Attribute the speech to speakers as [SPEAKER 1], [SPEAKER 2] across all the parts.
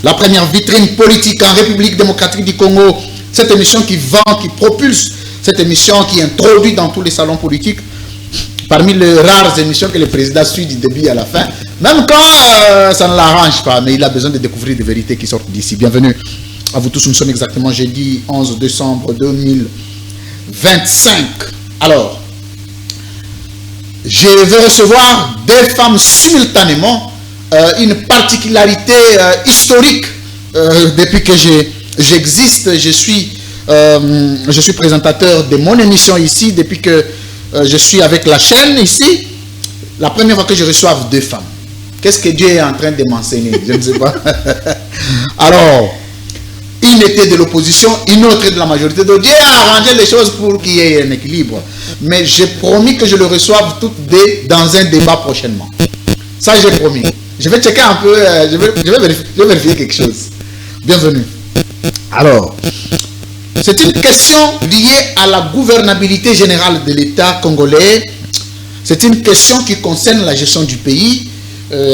[SPEAKER 1] la première vitrine politique en République démocratique du Congo. Cette émission qui vend, qui propulse, cette émission qui introduit dans tous les salons politiques, parmi les rares émissions que le président suit du début à la fin, même quand ça ne l'arrange pas, mais il a besoin de découvrir des vérités qui sortent d'ici. Bienvenue à vous tous, nous sommes exactement jeudi 11 décembre 2025. Alors, je vais recevoir deux femmes simultanément, une particularité historique. Depuis que j'existe, je suis présentateur de mon émission ici, depuis que je suis avec la chaîne ici. La première fois que je reçois deux femmes, qu'est-ce que Dieu est en train de m'enseigner? Je ne sais pas. Alors, une était de l'opposition, une autre de la majorité. Donc Dieu a arrangé les choses pour qu'il y ait un équilibre. Mais j'ai promis que je le reçoive toutes deux dans un débat prochainement. Ça, j'ai promis. Je vais checker un peu, je vais vérifier quelque chose. Bienvenue. Alors, c'est une question liée à la gouvernabilité générale de l'État congolais. C'est une question qui concerne la gestion du pays,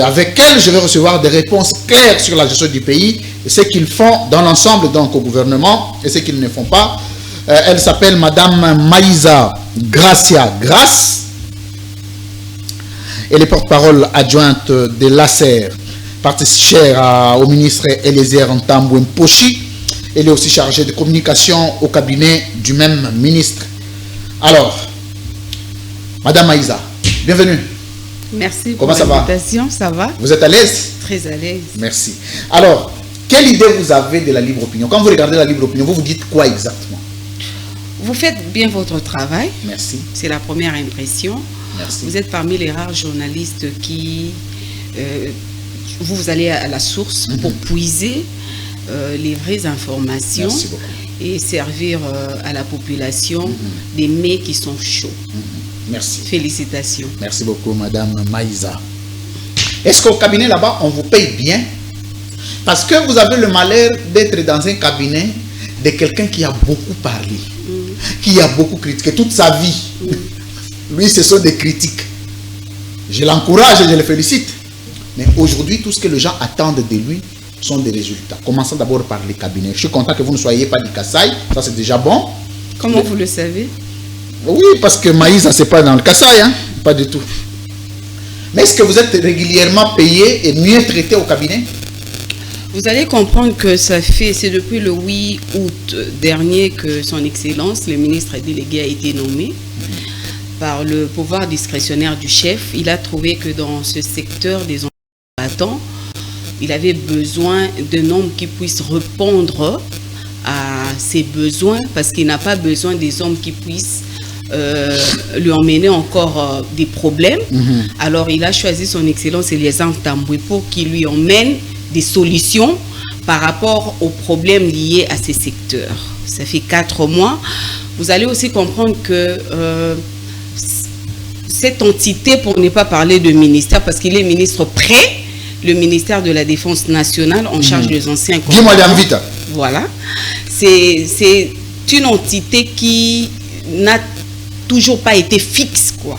[SPEAKER 1] avec elle je vais recevoir des réponses claires sur la gestion du pays, et ce qu'ils font dans l'ensemble donc au gouvernement, et ce qu'ils ne font pas. Elle s'appelle Madame Maïza Gracia Grace. Elle est porte-parole adjointe de l'ACER, partie chère au ministre Eliezer Ntambwe Mposhi. Elle est aussi chargée de communication au cabinet du même ministre. Alors, Madame Maïza, bienvenue.
[SPEAKER 2] Merci pour
[SPEAKER 1] Comment ça va?
[SPEAKER 2] Ça va?
[SPEAKER 1] Vous êtes à l'aise?
[SPEAKER 2] Très à l'aise.
[SPEAKER 1] Merci. Alors, quelle idée vous avez de la libre opinion? Quand vous regardez la libre opinion, vous vous dites quoi exactement?
[SPEAKER 2] Vous faites bien votre travail.
[SPEAKER 1] Merci.
[SPEAKER 2] C'est la première impression.
[SPEAKER 1] Merci.
[SPEAKER 2] Vous êtes parmi les rares journalistes qui... vous allez à la source pour puiser les vraies informations et servir à la population des mets qui sont chauds.
[SPEAKER 1] Merci.
[SPEAKER 2] Félicitations.
[SPEAKER 1] Merci beaucoup, Madame Maïza. Est-ce qu'au cabinet là-bas, on vous paye bien? Parce que vous avez le malheur d'être dans un cabinet de quelqu'un qui a beaucoup parlé, qui a beaucoup critiqué toute sa vie. Lui, ce sont des critiques. Je l'encourage et je le félicite. Mais aujourd'hui, tout ce que les gens attendent de lui sont des résultats. Commençons d'abord par les cabinets. Je suis content que vous ne soyez pas du Kassai. Ça, c'est déjà bon.
[SPEAKER 2] Comment vous le savez?
[SPEAKER 1] Oui, parce que Maïza, c'est pas dans le Kassai, hein? Pas du tout. Mais est-ce que vous êtes régulièrement payé et mieux traité au cabinet?
[SPEAKER 2] Vous allez comprendre que c'est depuis le 8 août dernier que son Excellence, le ministre délégué, a été nommé. Par le pouvoir discrétionnaire du chef, il a trouvé que dans ce secteur des combattants, il avait besoin d'un homme qui puisse répondre à ses besoins, parce qu'il n'a pas besoin des hommes qui puissent lui emmener encore des problèmes. Alors il a choisi son Excellence Eliezer Ntambwe pour qu'il lui emmène des solutions par rapport aux problèmes liés à ces secteurs. Ça fait 4 mois. Vous allez aussi comprendre que cette entité, pour ne pas parler de ministère, parce qu'il est ministre près, le ministère de la Défense nationale en charge des anciens combattants. Voilà. C'est une entité qui n'a toujours pas été fixe, quoi.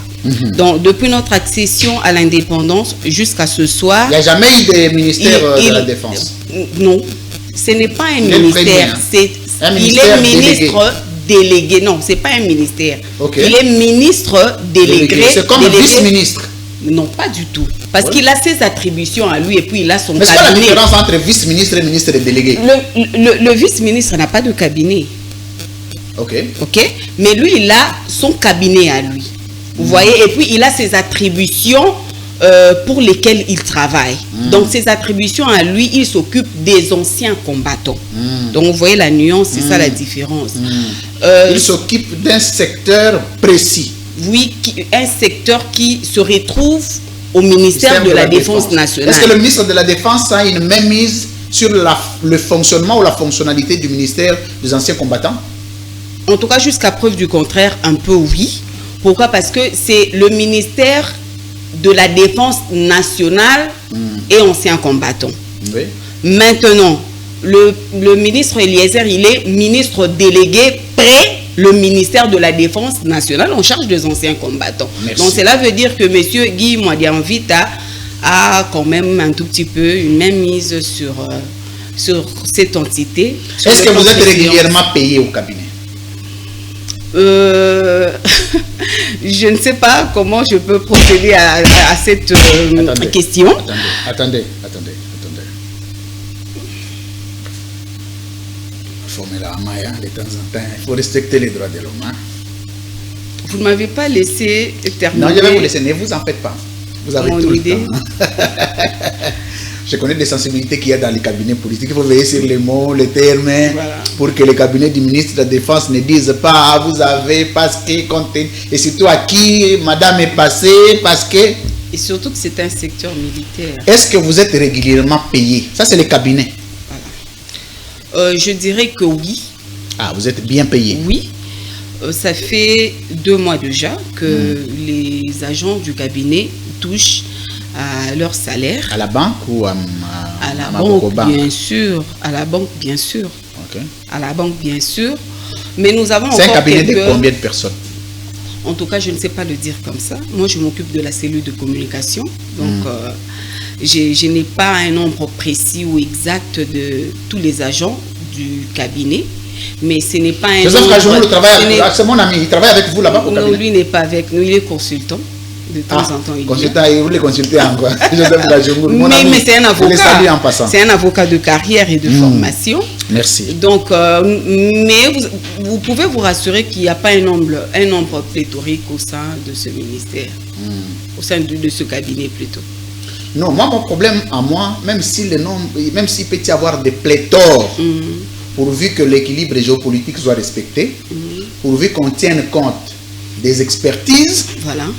[SPEAKER 2] Donc, depuis notre accession à l'indépendance jusqu'à ce soir... Il
[SPEAKER 1] n'y a jamais eu de ministère de la Défense?
[SPEAKER 2] Non, ce n'est pas un ministère. Il est ministre délégué. Non, ce n'est pas un ministère. Il est ministre délégué.
[SPEAKER 1] C'est comme vice-ministre?
[SPEAKER 2] Non, pas du tout. Parce qu'il a ses attributions à lui et puis il a son cabinet.
[SPEAKER 1] Mais c'est quoi la différence entre vice-ministre et ministre délégué?
[SPEAKER 2] Le vice-ministre n'a pas de cabinet. Ok. Mais lui, il a son cabinet à lui. Vous voyez? Et puis, il a ses attributions pour lesquelles il travaille. Donc, ses attributions à lui, il s'occupe des anciens combattants. Donc, vous voyez la nuance, c'est ça la différence.
[SPEAKER 1] Il s'occupe d'un secteur précis.
[SPEAKER 2] Oui, un secteur qui se retrouve au ministère de la Défense nationale.
[SPEAKER 1] Est-ce que le ministre de la Défense a une mainmise sur le fonctionnement ou la fonctionnalité du ministère des anciens combattants?
[SPEAKER 2] En tout cas, jusqu'à preuve du contraire, un peu oui. Pourquoi? Parce que c'est le ministère de la Défense nationale et anciens combattants. Maintenant, le ministre Eliezer, il est ministre délégué près le ministère de la Défense nationale en charge des anciens combattants. Merci. Donc cela veut dire que M. Guy Mwadiamvita a quand même un tout petit peu une même mise sur sur cette entité.
[SPEAKER 1] Est-ce que vous êtes régulièrement payé au cabinet?
[SPEAKER 2] Je ne sais pas comment je peux procéder à cette question.
[SPEAKER 1] Attendez. Former la main de temps en temps. Il faut respecter les droits de l'homme. Hein?
[SPEAKER 2] Vous ne m'avez pas laissé terminer.
[SPEAKER 1] Non, je vais vous laisser. Ne vous en faites pas. Vous avez tout le temps. Je connais des sensibilités qu'il y a dans les cabinets politiques. Il faut veiller sur les mots, les termes, pour que les cabinets du ministre de la Défense ne disent pas ah, vous avez, parce que, et surtout à qui madame est passée, parce que...
[SPEAKER 2] Et surtout que c'est un secteur militaire.
[SPEAKER 1] Est-ce que vous êtes régulièrement payé? Ça, c'est les cabinets.
[SPEAKER 2] Voilà. Je dirais que oui.
[SPEAKER 1] Ah, vous êtes bien payé?
[SPEAKER 2] Oui. Ça fait 2 mois déjà que les agents du cabinet touchent à leur salaire.
[SPEAKER 1] À la banque ou à
[SPEAKER 2] la banque, bien sûr. À la banque, bien sûr.
[SPEAKER 1] Okay.
[SPEAKER 2] À la banque, bien sûr. Mais nous avons encore
[SPEAKER 1] c'est un cabinet de combien de personnes?
[SPEAKER 2] En tout cas, je ne sais pas le dire comme ça. Moi, je m'occupe de la cellule de communication. Donc, je n'ai pas un nombre précis ou exact de tous les agents du cabinet. Mais ce n'est pas un nombre...
[SPEAKER 1] C'est mon ami, il travaille avec vous là-bas au cabinet?
[SPEAKER 2] Non, lui n'est pas avec nous, il est consultant. De temps en temps, il
[SPEAKER 1] consultant, et vous les consultez en quoi?
[SPEAKER 2] Mais c'est un avocat. C'est un avocat de carrière et de formation.
[SPEAKER 1] Merci.
[SPEAKER 2] Donc, mais vous pouvez vous rassurer qu'il n'y a pas un nombre pléthorique au sein de ce ministère, au sein de ce cabinet plutôt.
[SPEAKER 1] Non, moi, mon problème à moi, même s'il peut y avoir des pléthores, pourvu que l'équilibre géopolitique soit respecté, pourvu qu'on tienne compte des expertises,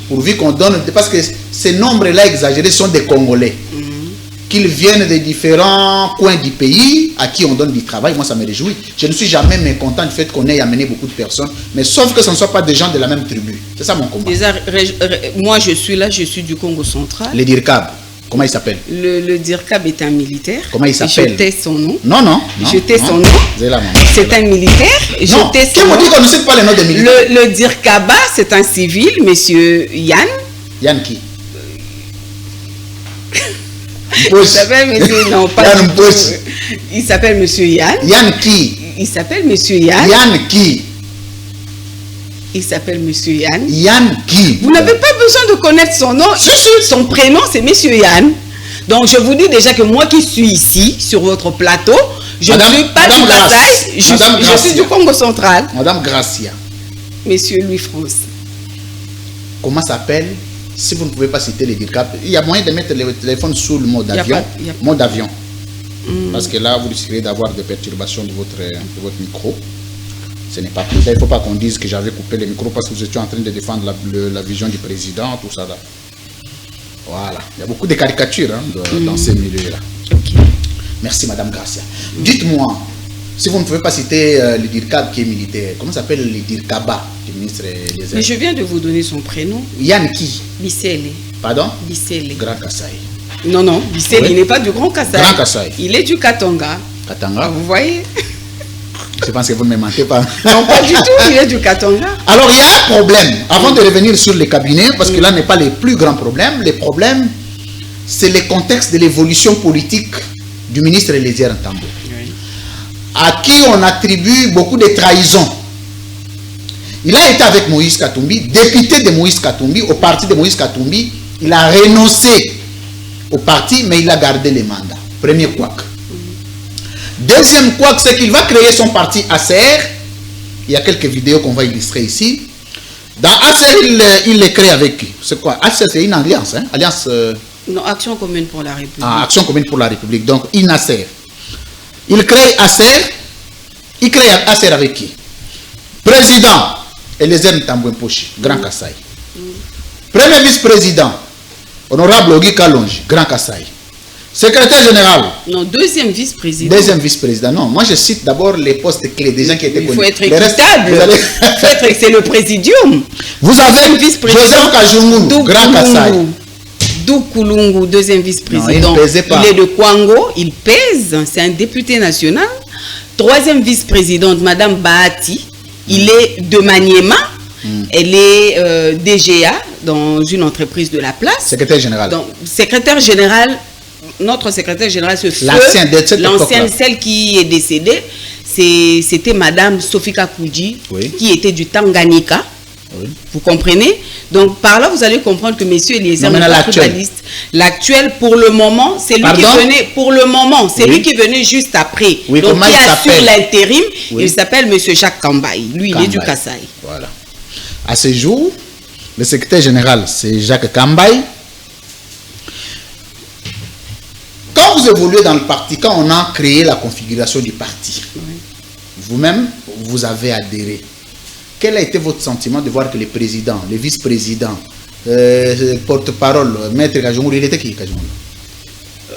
[SPEAKER 1] pourvu qu'on donne, parce que ces nombres-là exagérés sont des Congolais, qu'ils viennent de différents coins du pays, à qui on donne du travail. Moi, ça me réjouit. Je ne suis jamais mécontent du fait qu'on ait amené beaucoup de personnes, mais sauf que ce ne soit pas des gens de la même tribu. C'est ça mon combat.
[SPEAKER 2] Moi, je suis du Congo central.
[SPEAKER 1] Les DIRCAB, comment il s'appelle?
[SPEAKER 2] Le DIRCAB est un militaire.
[SPEAKER 1] Comment il s'appelle?
[SPEAKER 2] Je tais son nom.
[SPEAKER 1] Non.
[SPEAKER 2] Je tais son nom. C'est un militaire.
[SPEAKER 1] Non, qui me dit qu'on ne cite pas les noms des militaires?
[SPEAKER 2] Le DIRCABA, c'est un civil, monsieur Yann.
[SPEAKER 1] Yann qui?
[SPEAKER 2] Il s'appelle monsieur... Non, pas
[SPEAKER 1] Yann
[SPEAKER 2] il s'appelle monsieur Yann.
[SPEAKER 1] Yann qui?
[SPEAKER 2] Il s'appelle monsieur Yann.
[SPEAKER 1] Yann qui?
[SPEAKER 2] Il s'appelle monsieur Yann.
[SPEAKER 1] Yann qui?
[SPEAKER 2] Vous n'avez pas besoin de connaître son nom. Son prénom, c'est monsieur Yann. Donc, je vous dis déjà que moi qui suis ici, sur votre plateau, je ne suis pas du Kasaï, je suis du Congo central.
[SPEAKER 1] Madame Gracia.
[SPEAKER 2] Monsieur Louis-France.
[SPEAKER 1] Comment s'appelle? Si vous ne pouvez pas citer les DIRCAB, il y a moyen de mettre le téléphone sous le mode avion. Mode avion. Parce que là, vous risquerez d'avoir des perturbations de votre micro. Ce n'est pas plus. Il ne faut pas qu'on dise que j'avais coupé le micro parce que vous étiez en train de défendre la vision du président, tout ça là. Voilà. Il y a beaucoup de caricatures dans ces milieux-là.
[SPEAKER 2] Okay.
[SPEAKER 1] Merci, Madame Garcia. Dites-moi, si vous ne pouvez pas citer le DIRCAB qui est militaire, comment s'appelle le DIRCABA du ministre des Armées?
[SPEAKER 2] Mais je viens de vous donner son prénom.
[SPEAKER 1] Yann qui?
[SPEAKER 2] Bissele.
[SPEAKER 1] Pardon?
[SPEAKER 2] Bissele.
[SPEAKER 1] Grand Kasaï.
[SPEAKER 2] Non, Bissele, il n'est pas du Grand Kasaï.
[SPEAKER 1] Grand Kasaï.
[SPEAKER 2] Il est du Katanga.
[SPEAKER 1] Katanga?
[SPEAKER 2] Vous voyez?
[SPEAKER 1] Je pense que vous ne me mentez pas.
[SPEAKER 2] Non, pas du tout, il est du Katanga.
[SPEAKER 1] Alors, il y a un problème. Avant de revenir sur les cabinets, parce que là n'est pas le plus grand problème. Les problèmes, c'est le contexte de l'évolution politique du ministre Eliezer Ntambo, à qui on attribue beaucoup de trahisons. Il a été avec Moïse Katumbi, député de Moïse Katumbi, au parti de Moïse Katumbi. Il a renoncé au parti, mais il a gardé les mandats. Premier couac. Deuxième couac, c'est qu'il va créer son parti ACR. Il y a quelques vidéos qu'on va illustrer ici. Dans ACR, il les crée avec qui? C'est quoi? ACR, c'est une alliance. Hein? Alliance,
[SPEAKER 2] non, Action commune pour la République.
[SPEAKER 1] Ah, Action commune pour la République. Donc, INACER. Il crée ACR. Il crée ACR avec qui? Président, Eliezer Ntambo Mposhi, Grand Kasaï. Premier vice-président, honorable Ogi Kalonji, Grand Kasaï. Secrétaire général.
[SPEAKER 2] Non, deuxième vice-président.
[SPEAKER 1] Deuxième vice-président. Non, moi je cite d'abord les postes clés des gens qui étaient connus.
[SPEAKER 2] Il faut être équitable. C'est le présidium.
[SPEAKER 1] Vous avez Joseph Kajungu, Grand Kasaï.
[SPEAKER 2] Doukoulungu, deuxième vice-président. Il est de Kwango, il pèse, c'est un député national. Troisième vice-présidente, Madame Bahati, il est de Maniema. Elle est DGA dans une entreprise de la place.
[SPEAKER 1] Secrétaire général.
[SPEAKER 2] Donc, secrétaire général notre secrétaire général, ce feu,
[SPEAKER 1] l'ancienne,
[SPEAKER 2] celle qui est décédée, c'était Madame Sofika Koudji, qui était du Tanganyika. Oui. Vous comprenez? Donc par là, vous allez comprendre que Monsieur Eliezer n'est pas tribaliste. L'actuel, pour le moment, c'est lui qui venait. Pour le moment, c'est lui qui venait juste après.
[SPEAKER 1] Oui,
[SPEAKER 2] donc qui assure l'intérim. Il s'appelle Monsieur Jacques Kambaï. Lui, il est du Kasaï.
[SPEAKER 1] Voilà. À ce jour, le secrétaire général, c'est Jacques Kambaï. Quand vous évoluez dans le parti, quand on a créé la configuration du parti, vous-même, vous avez adhéré. Quel a été votre sentiment de voir que les présidents, les vice-présidents, porte-parole, Maître Kajomoul, il était qui, Kajomoul?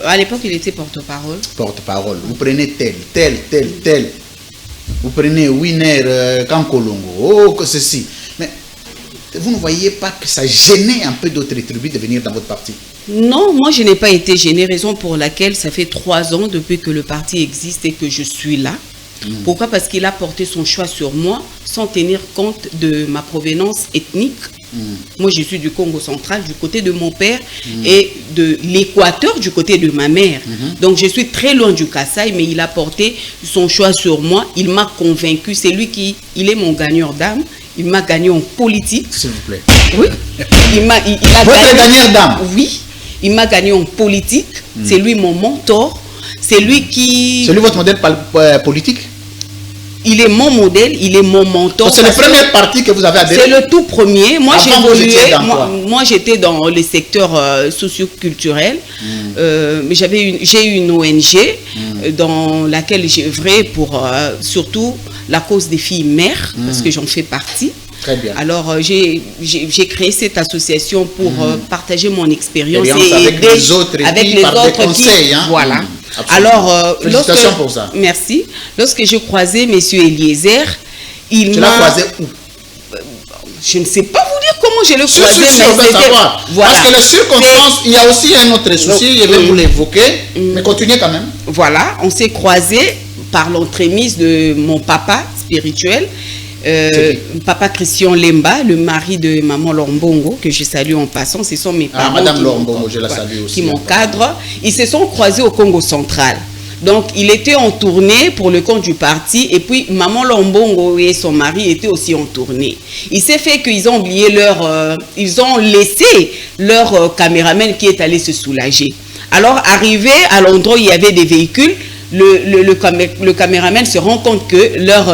[SPEAKER 2] À l'époque, il était porte-parole.
[SPEAKER 1] Porte-parole. Vous prenez tel. Vous prenez Winner, Kankolongo, oh, que ceci. Mais vous ne voyez pas que ça gênait un peu d'autres tribus de venir dans votre parti?
[SPEAKER 2] Non, moi je n'ai pas été gênée, raison pour laquelle ça fait 3 ans depuis que le parti existe et que je suis là. Pourquoi? Parce qu'il a porté son choix sur moi sans tenir compte de ma provenance ethnique. Moi je suis du Congo central, du côté de mon père, et de l'Équateur du côté de ma mère. Donc je suis très loin du Kasaï, mais il a porté son choix sur moi. Il m'a convaincu, c'est lui qui, il est mon gagneur d'âme. Il m'a gagné en politique.
[SPEAKER 1] S'il vous plaît.
[SPEAKER 2] Oui. Il a
[SPEAKER 1] votre gagneur d'âme?
[SPEAKER 2] Oui. Il m'a gagné en politique. C'est lui mon mentor. C'est lui qui...
[SPEAKER 1] C'est lui votre modèle politique?
[SPEAKER 2] Il est mon modèle, il est mon mentor.
[SPEAKER 1] C'est le premier parti que vous avez adhéré?
[SPEAKER 2] C'est le tout premier. Moi, j'ai évolué. Moi, j'étais dans les secteurs socio-culturels. J'ai une ONG dans laquelle j'ai œuvré pour surtout la cause des filles mères, parce que j'en fais partie.
[SPEAKER 1] Très bien.
[SPEAKER 2] Alors, j'ai créé cette association pour partager mon expérience et
[SPEAKER 1] avec
[SPEAKER 2] aider
[SPEAKER 1] les autres,
[SPEAKER 2] avec les autres
[SPEAKER 1] conseils.
[SPEAKER 2] Voilà.
[SPEAKER 1] Absolument.
[SPEAKER 2] Alors,
[SPEAKER 1] félicitations pour ça.
[SPEAKER 2] Merci. Lorsque j'ai croisé M. Eliezer, il m'a...
[SPEAKER 1] Tu l'as croisé où?
[SPEAKER 2] Je ne sais pas vous dire comment je l'ai croisé,
[SPEAKER 1] mais on veut savoir. Voilà. Parce que les circonstances, il y a aussi un autre souci, je vais vous l'évoquer, mais continuez quand même.
[SPEAKER 2] Voilà, on s'est croisés par l'entremise de mon papa spirituel, Papa Christian Lemba, le mari de maman Lombongo, que je salue en passant. Ce sont mes parents
[SPEAKER 1] Madame Lombongo, je la salue aussi,
[SPEAKER 2] qui m'encadrent. Ils se sont croisés au Congo central. Donc, il était en tournée pour le compte du parti. Et puis, maman Lombongo et son mari étaient aussi en tournée. Il s'est fait qu'ils ont oublié ils ont laissé leur caméraman qui est allé se soulager. Alors, arrivé à l'endroit où il y avait des véhicules, le caméraman se rend compte que leur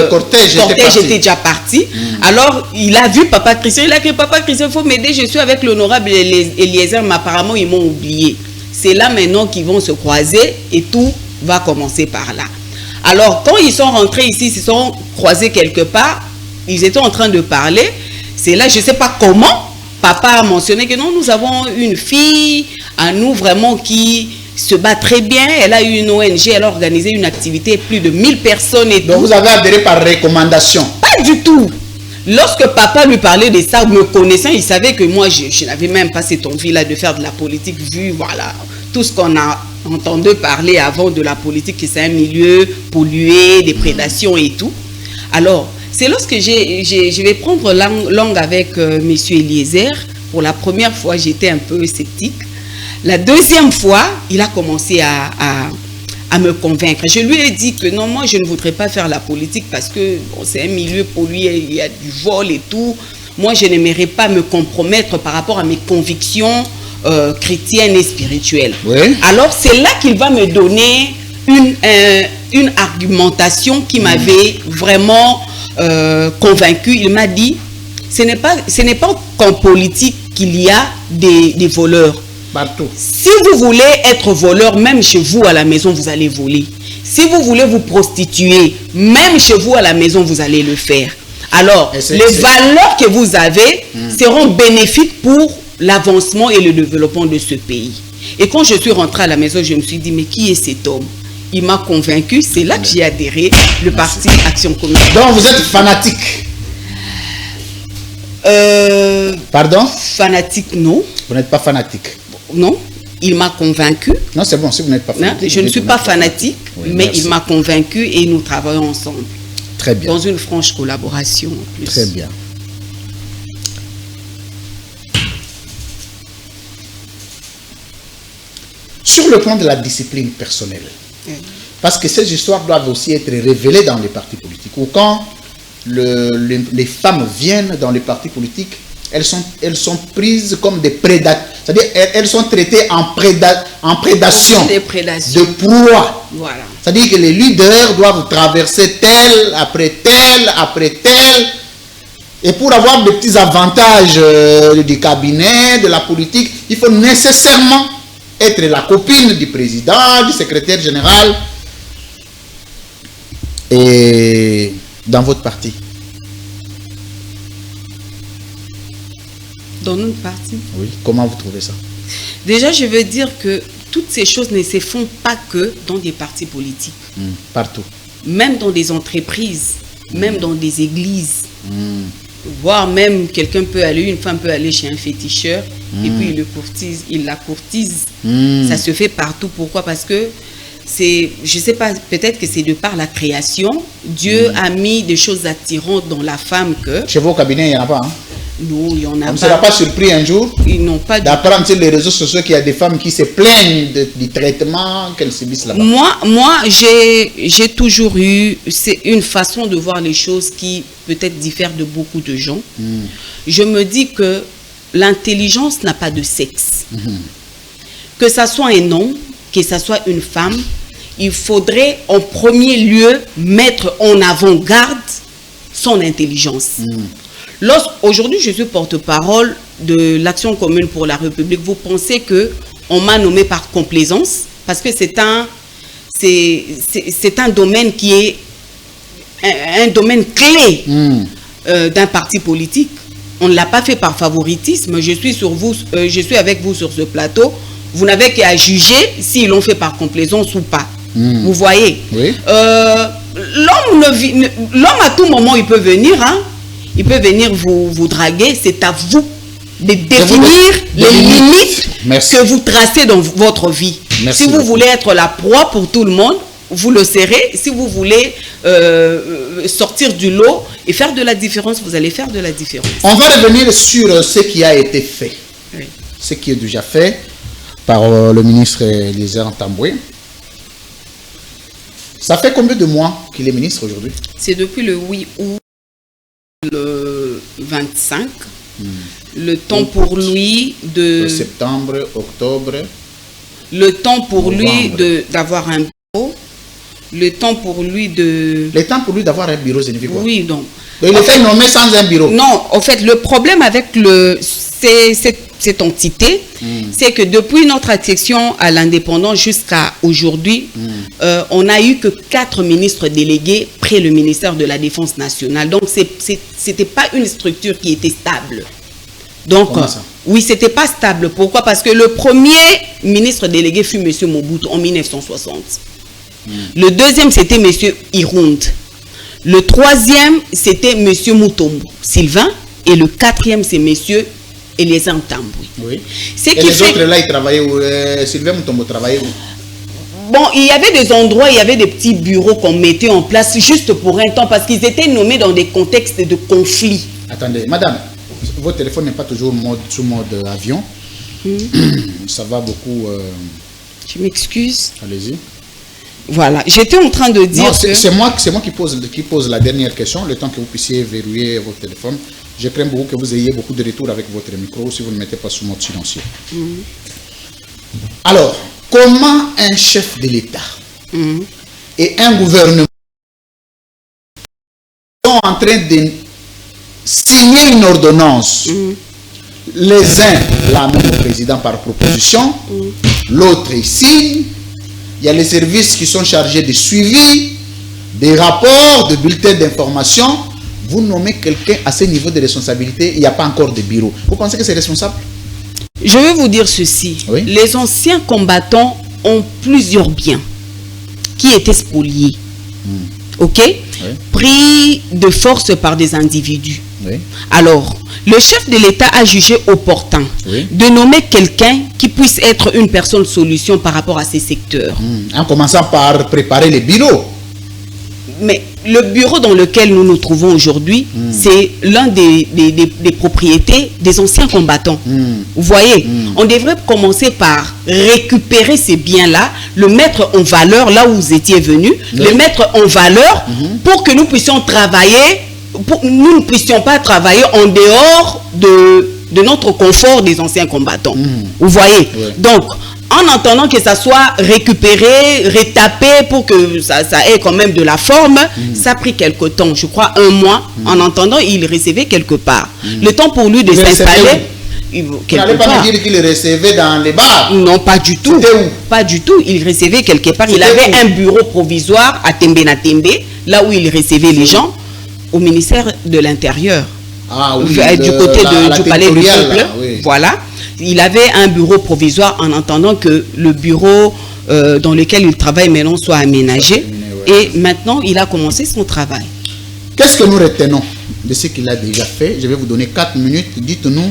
[SPEAKER 2] cortège était déjà parti. Alors, il a vu Papa Christian. Il a dit, Papa Christian, il faut m'aider. Je suis avec l'honorable Eliezer, mais apparemment, ils m'ont oublié. C'est là maintenant qu'ils vont se croiser et tout va commencer par là. Alors, quand ils sont rentrés ici, ils se sont croisés quelque part. Ils étaient en train de parler. C'est là, je ne sais pas comment, Papa a mentionné que non, nous avons une fille à nous vraiment qui se bat très bien. Elle a eu une ONG, elle a organisé une activité, plus de 1000 personnes et tout.
[SPEAKER 1] Donc vous avez adhéré par recommandation?
[SPEAKER 2] Pas du tout. Lorsque papa lui parlait de ça, me connaissant, il savait que moi, je n'avais même pas cette envie-là de faire de la politique, vu, voilà, tout ce qu'on a entendu parler avant de la politique, que c'est un milieu pollué, des prédations et tout. Alors, c'est lorsque je vais prendre langue avec M. Eliezer. Pour la première fois, j'étais un peu sceptique. La deuxième fois, il a commencé à me convaincre. Je lui ai dit que non, moi, je ne voudrais pas faire la politique parce que bon, c'est un milieu pollué, il y a du vol et tout. Moi, je n'aimerais pas me compromettre par rapport à mes convictions chrétiennes et spirituelles. Oui. Alors, c'est là qu'il va me donner une argumentation qui m'avait vraiment convaincu. Il m'a dit, ce n'est pas qu'en politique qu'il y a des voleurs.
[SPEAKER 1] Partout.
[SPEAKER 2] Si vous voulez être voleur, même chez vous à la maison, vous allez voler. Si vous voulez vous prostituer, même chez vous à la maison, vous allez le faire. Alors, les valeurs que vous avez seront bénéfiques pour l'avancement et le développement de ce pays. Et quand je suis rentrée à la maison, je me suis dit, mais qui est cet homme? Il m'a convaincu, c'est là que j'ai adhéré, le parti Action Communautaire.
[SPEAKER 1] Donc vous êtes fanatique? Pardon?
[SPEAKER 2] Fanatique, non.
[SPEAKER 1] Vous n'êtes pas fanatique?
[SPEAKER 2] Non, il m'a convaincu.
[SPEAKER 1] Non, c'est bon, si vous n'êtes pas fanatique.
[SPEAKER 2] Non, je ne suis pas fanatique, oui, mais merci. Il m'a convaincu et nous travaillons ensemble.
[SPEAKER 1] Très bien.
[SPEAKER 2] Dans une franche collaboration. En plus.
[SPEAKER 1] Très bien. Sur le plan de la discipline personnelle, parce que ces histoires doivent aussi être révélées dans les partis politiques, ou quand les femmes viennent dans les partis politiques, elles sont prises comme des prédateurs, c'est-à-dire elles sont traitées en prédation de proie.
[SPEAKER 2] Voilà.
[SPEAKER 1] C'est-à-dire que les leaders doivent traverser tel après tel après tel, et pour avoir de petits avantages du cabinet, de la politique, il faut nécessairement être la copine du président, du secrétaire général. Et dans votre parti?
[SPEAKER 2] Dans notre parti?
[SPEAKER 1] Oui. Comment vous trouvez ça?
[SPEAKER 2] Déjà, je veux dire que toutes ces choses ne se font pas que dans des partis politiques.
[SPEAKER 1] Partout.
[SPEAKER 2] Même dans des entreprises, même dans des églises. Voire même une femme peut aller chez un féticheur et puis il la courtise. Ça se fait partout. Pourquoi? Parce que je sais pas, peut-être que c'est de par la création. Dieu a mis des choses attirantes dans la femme que...
[SPEAKER 1] Chez vos cabinets, il n'y en a pas, hein?
[SPEAKER 2] Non, il y en a pas.
[SPEAKER 1] On ne sera pas surpris un jour d'apprendre sur les réseaux sociaux qu'il y a des femmes qui se plaignent du traitement qu'elles subissent là-bas.
[SPEAKER 2] Moi j'ai toujours eu une façon de voir les choses qui peut-être diffère de beaucoup de gens. Je me dis que l'intelligence n'a pas de sexe. Que ça soit un homme, que ça soit une femme, il faudrait en premier lieu mettre en avant-garde son intelligence. Aujourd'hui, je suis porte-parole de l'Action commune pour la République. Vous pensez qu'on m'a nommé par complaisance? Parce que c'est un domaine qui est un domaine clé d'un parti politique. On ne l'a pas fait par favoritisme. Je suis avec vous sur ce plateau. Vous n'avez qu'à juger s'ils l'ont fait par complaisance ou pas. Vous voyez?
[SPEAKER 1] Oui.
[SPEAKER 2] L'homme à tout moment, il peut venir, hein? Il peut venir vous draguer. C'est à vous de définir les limites que vous tracez dans votre vie.
[SPEAKER 1] Merci
[SPEAKER 2] si vous
[SPEAKER 1] beaucoup.
[SPEAKER 2] voulez être la proie pour tout le monde, vous le serez. Si vous voulez sortir du lot et faire de la différence, vous allez faire de la différence.
[SPEAKER 1] On va revenir sur ce qui a été fait.
[SPEAKER 2] Oui.
[SPEAKER 1] Ce qui est déjà fait par le ministre Eliezer Ntambwe. Ça fait combien de mois qu'il est ministre aujourd'hui?
[SPEAKER 2] C'est depuis le 8 août, le 25. Le temps pour lui de...
[SPEAKER 1] Septembre, octobre.
[SPEAKER 2] Le temps pour lui
[SPEAKER 1] novembre.
[SPEAKER 2] d'avoir un bureau. Le temps pour lui de...
[SPEAKER 1] Le temps pour lui d'avoir un bureau, c'est quoi?
[SPEAKER 2] Oui, donc...
[SPEAKER 1] Donc il était nommé sans un bureau.
[SPEAKER 2] Non, en fait, le problème avec cette entité, c'est que depuis notre accession à l'indépendance jusqu'à aujourd'hui, on n'a eu que 4 ministres délégués près le ministère de la Défense nationale. Donc, c'était pas une structure qui était stable. Donc,
[SPEAKER 1] Comment ça?
[SPEAKER 2] Oui, c'était pas stable. Pourquoi? Parce que le premier ministre délégué fut M. Mobutu en 1960. Le deuxième, c'était M. Irund. Le troisième, c'était M. Mutombo Sylvain. Et le quatrième, c'est M. Eliezer Ntambwe.
[SPEAKER 1] Oui.
[SPEAKER 2] Ce
[SPEAKER 1] Et
[SPEAKER 2] qui
[SPEAKER 1] les
[SPEAKER 2] fait...
[SPEAKER 1] autres là, ils travaillaient où? Sylvain Mutombo travaillait où?
[SPEAKER 2] Bon, il y avait des endroits, il y avait des petits bureaux qu'on mettait en place juste pour un temps parce qu'ils étaient nommés dans des contextes de conflit.
[SPEAKER 1] Attendez, madame, votre téléphone n'est pas toujours sous mode avion. Ça va beaucoup.
[SPEAKER 2] Je m'excuse.
[SPEAKER 1] Allez-y.
[SPEAKER 2] Voilà, j'étais en train de dire
[SPEAKER 1] Non,
[SPEAKER 2] que...
[SPEAKER 1] c'est moi qui pose la dernière question, le temps que vous puissiez verrouiller votre téléphone. Je crains beaucoup que vous ayez beaucoup de retours avec votre micro si vous ne mettez pas sous mode silencieux. Alors, comment un chef de l'État et un gouvernement sont en train de signer une ordonnance, les uns la même au président par proposition, l'autre il signe. Il y a les services qui sont chargés de suivi, des rapports, de bulletins d'information. Vous nommez quelqu'un à ce niveau de responsabilité, il n'y a pas encore de bureau. Vous pensez que c'est responsable?
[SPEAKER 2] Je vais vous dire ceci.
[SPEAKER 1] Oui.
[SPEAKER 2] Les anciens combattants ont plusieurs biens qui étaient spoliés. Ok? Pris de force par des individus.
[SPEAKER 1] Oui.
[SPEAKER 2] Alors, le chef de l'État a jugé opportun de nommer quelqu'un qui puisse être une personne solution par rapport à ces secteurs.
[SPEAKER 1] En commençant par préparer les bureaux.
[SPEAKER 2] Mais le bureau dans lequel nous nous trouvons aujourd'hui, c'est l'un des propriétés des anciens combattants. Vous voyez, on devrait commencer par récupérer ces biens-là, le mettre en valeur là où vous étiez venus, le mettre en valeur pour que nous puissions travailler, nous ne puissions pas travailler en dehors de notre confort des anciens combattants. Vous voyez, donc, en attendant que ça soit récupéré, retapé pour que ça ait quand même de la forme, ça a pris quelque temps, je crois 1 mois. En attendant, il recevait quelque part. Le temps pour lui de s'installer.
[SPEAKER 1] Vous n'allez pas me dire qu'il recevait dans les bars?
[SPEAKER 2] Non, pas du tout.
[SPEAKER 1] C'était où?
[SPEAKER 2] Pas du tout. Il recevait quelque part. Il avait un bureau provisoire à Tembe-na-Tembe, là où il recevait les gens, au ministère de l'Intérieur.
[SPEAKER 1] Ah oui,
[SPEAKER 2] du côté du palais du peuple.
[SPEAKER 1] Oui.
[SPEAKER 2] Voilà. Il avait un bureau provisoire en attendant que le bureau dans lequel il travaille maintenant soit aménagé. Et maintenant, il a commencé son travail.
[SPEAKER 1] Qu'est-ce que nous retenons de ce qu'il a déjà fait? Je vais vous donner 4 minutes. Dites-nous,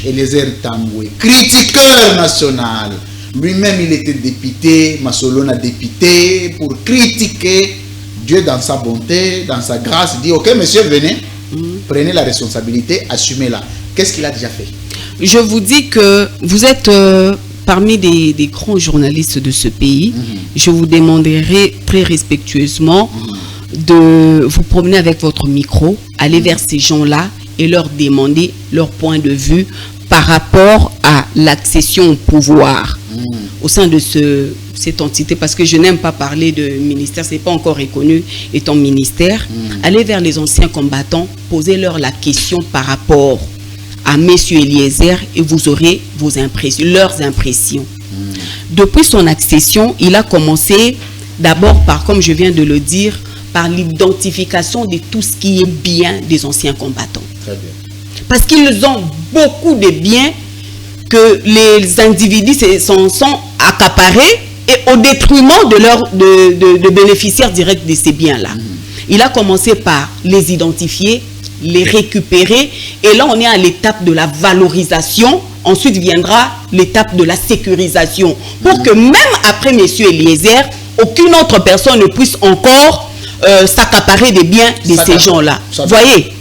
[SPEAKER 1] Eliezer Tambwe, critiqueur national. Lui-même, il était député, Massolona député, pour critiquer Dieu dans sa bonté, dans sa grâce. Il dit, ok, monsieur, venez, prenez la responsabilité, assumez-la. Qu'est-ce qu'il a déjà fait?
[SPEAKER 2] Je vous dis que vous êtes parmi des grands journalistes de ce pays. Je vous demanderai très respectueusement de vous promener avec votre micro, aller vers ces gens-là et leur demander leur point de vue par rapport à l'accession au pouvoir au sein de cette entité, parce que je n'aime pas parler de ministère, ce n'est pas encore reconnu étant ministère. Allez vers les anciens combattants, posez-leur la question par rapport à M. Eliezer et vous aurez vos impressions, leurs impressions. Depuis son accession, il a commencé d'abord par, comme je viens de le dire, par l'identification de tout ce qui est bien des anciens combattants.
[SPEAKER 1] Très bien.
[SPEAKER 2] Parce qu'ils ont beaucoup de biens que les individus sont accaparés et au détriment de bénéficiaires directs de ces biens-là. Il a commencé par les identifier, les récupérer, et là on est à l'étape de la valorisation. Ensuite viendra l'étape de la sécurisation, pour que même après M. Eliezer, aucune autre personne ne puisse encore s'accaparer des biens de ces gens-là. Vous voyez,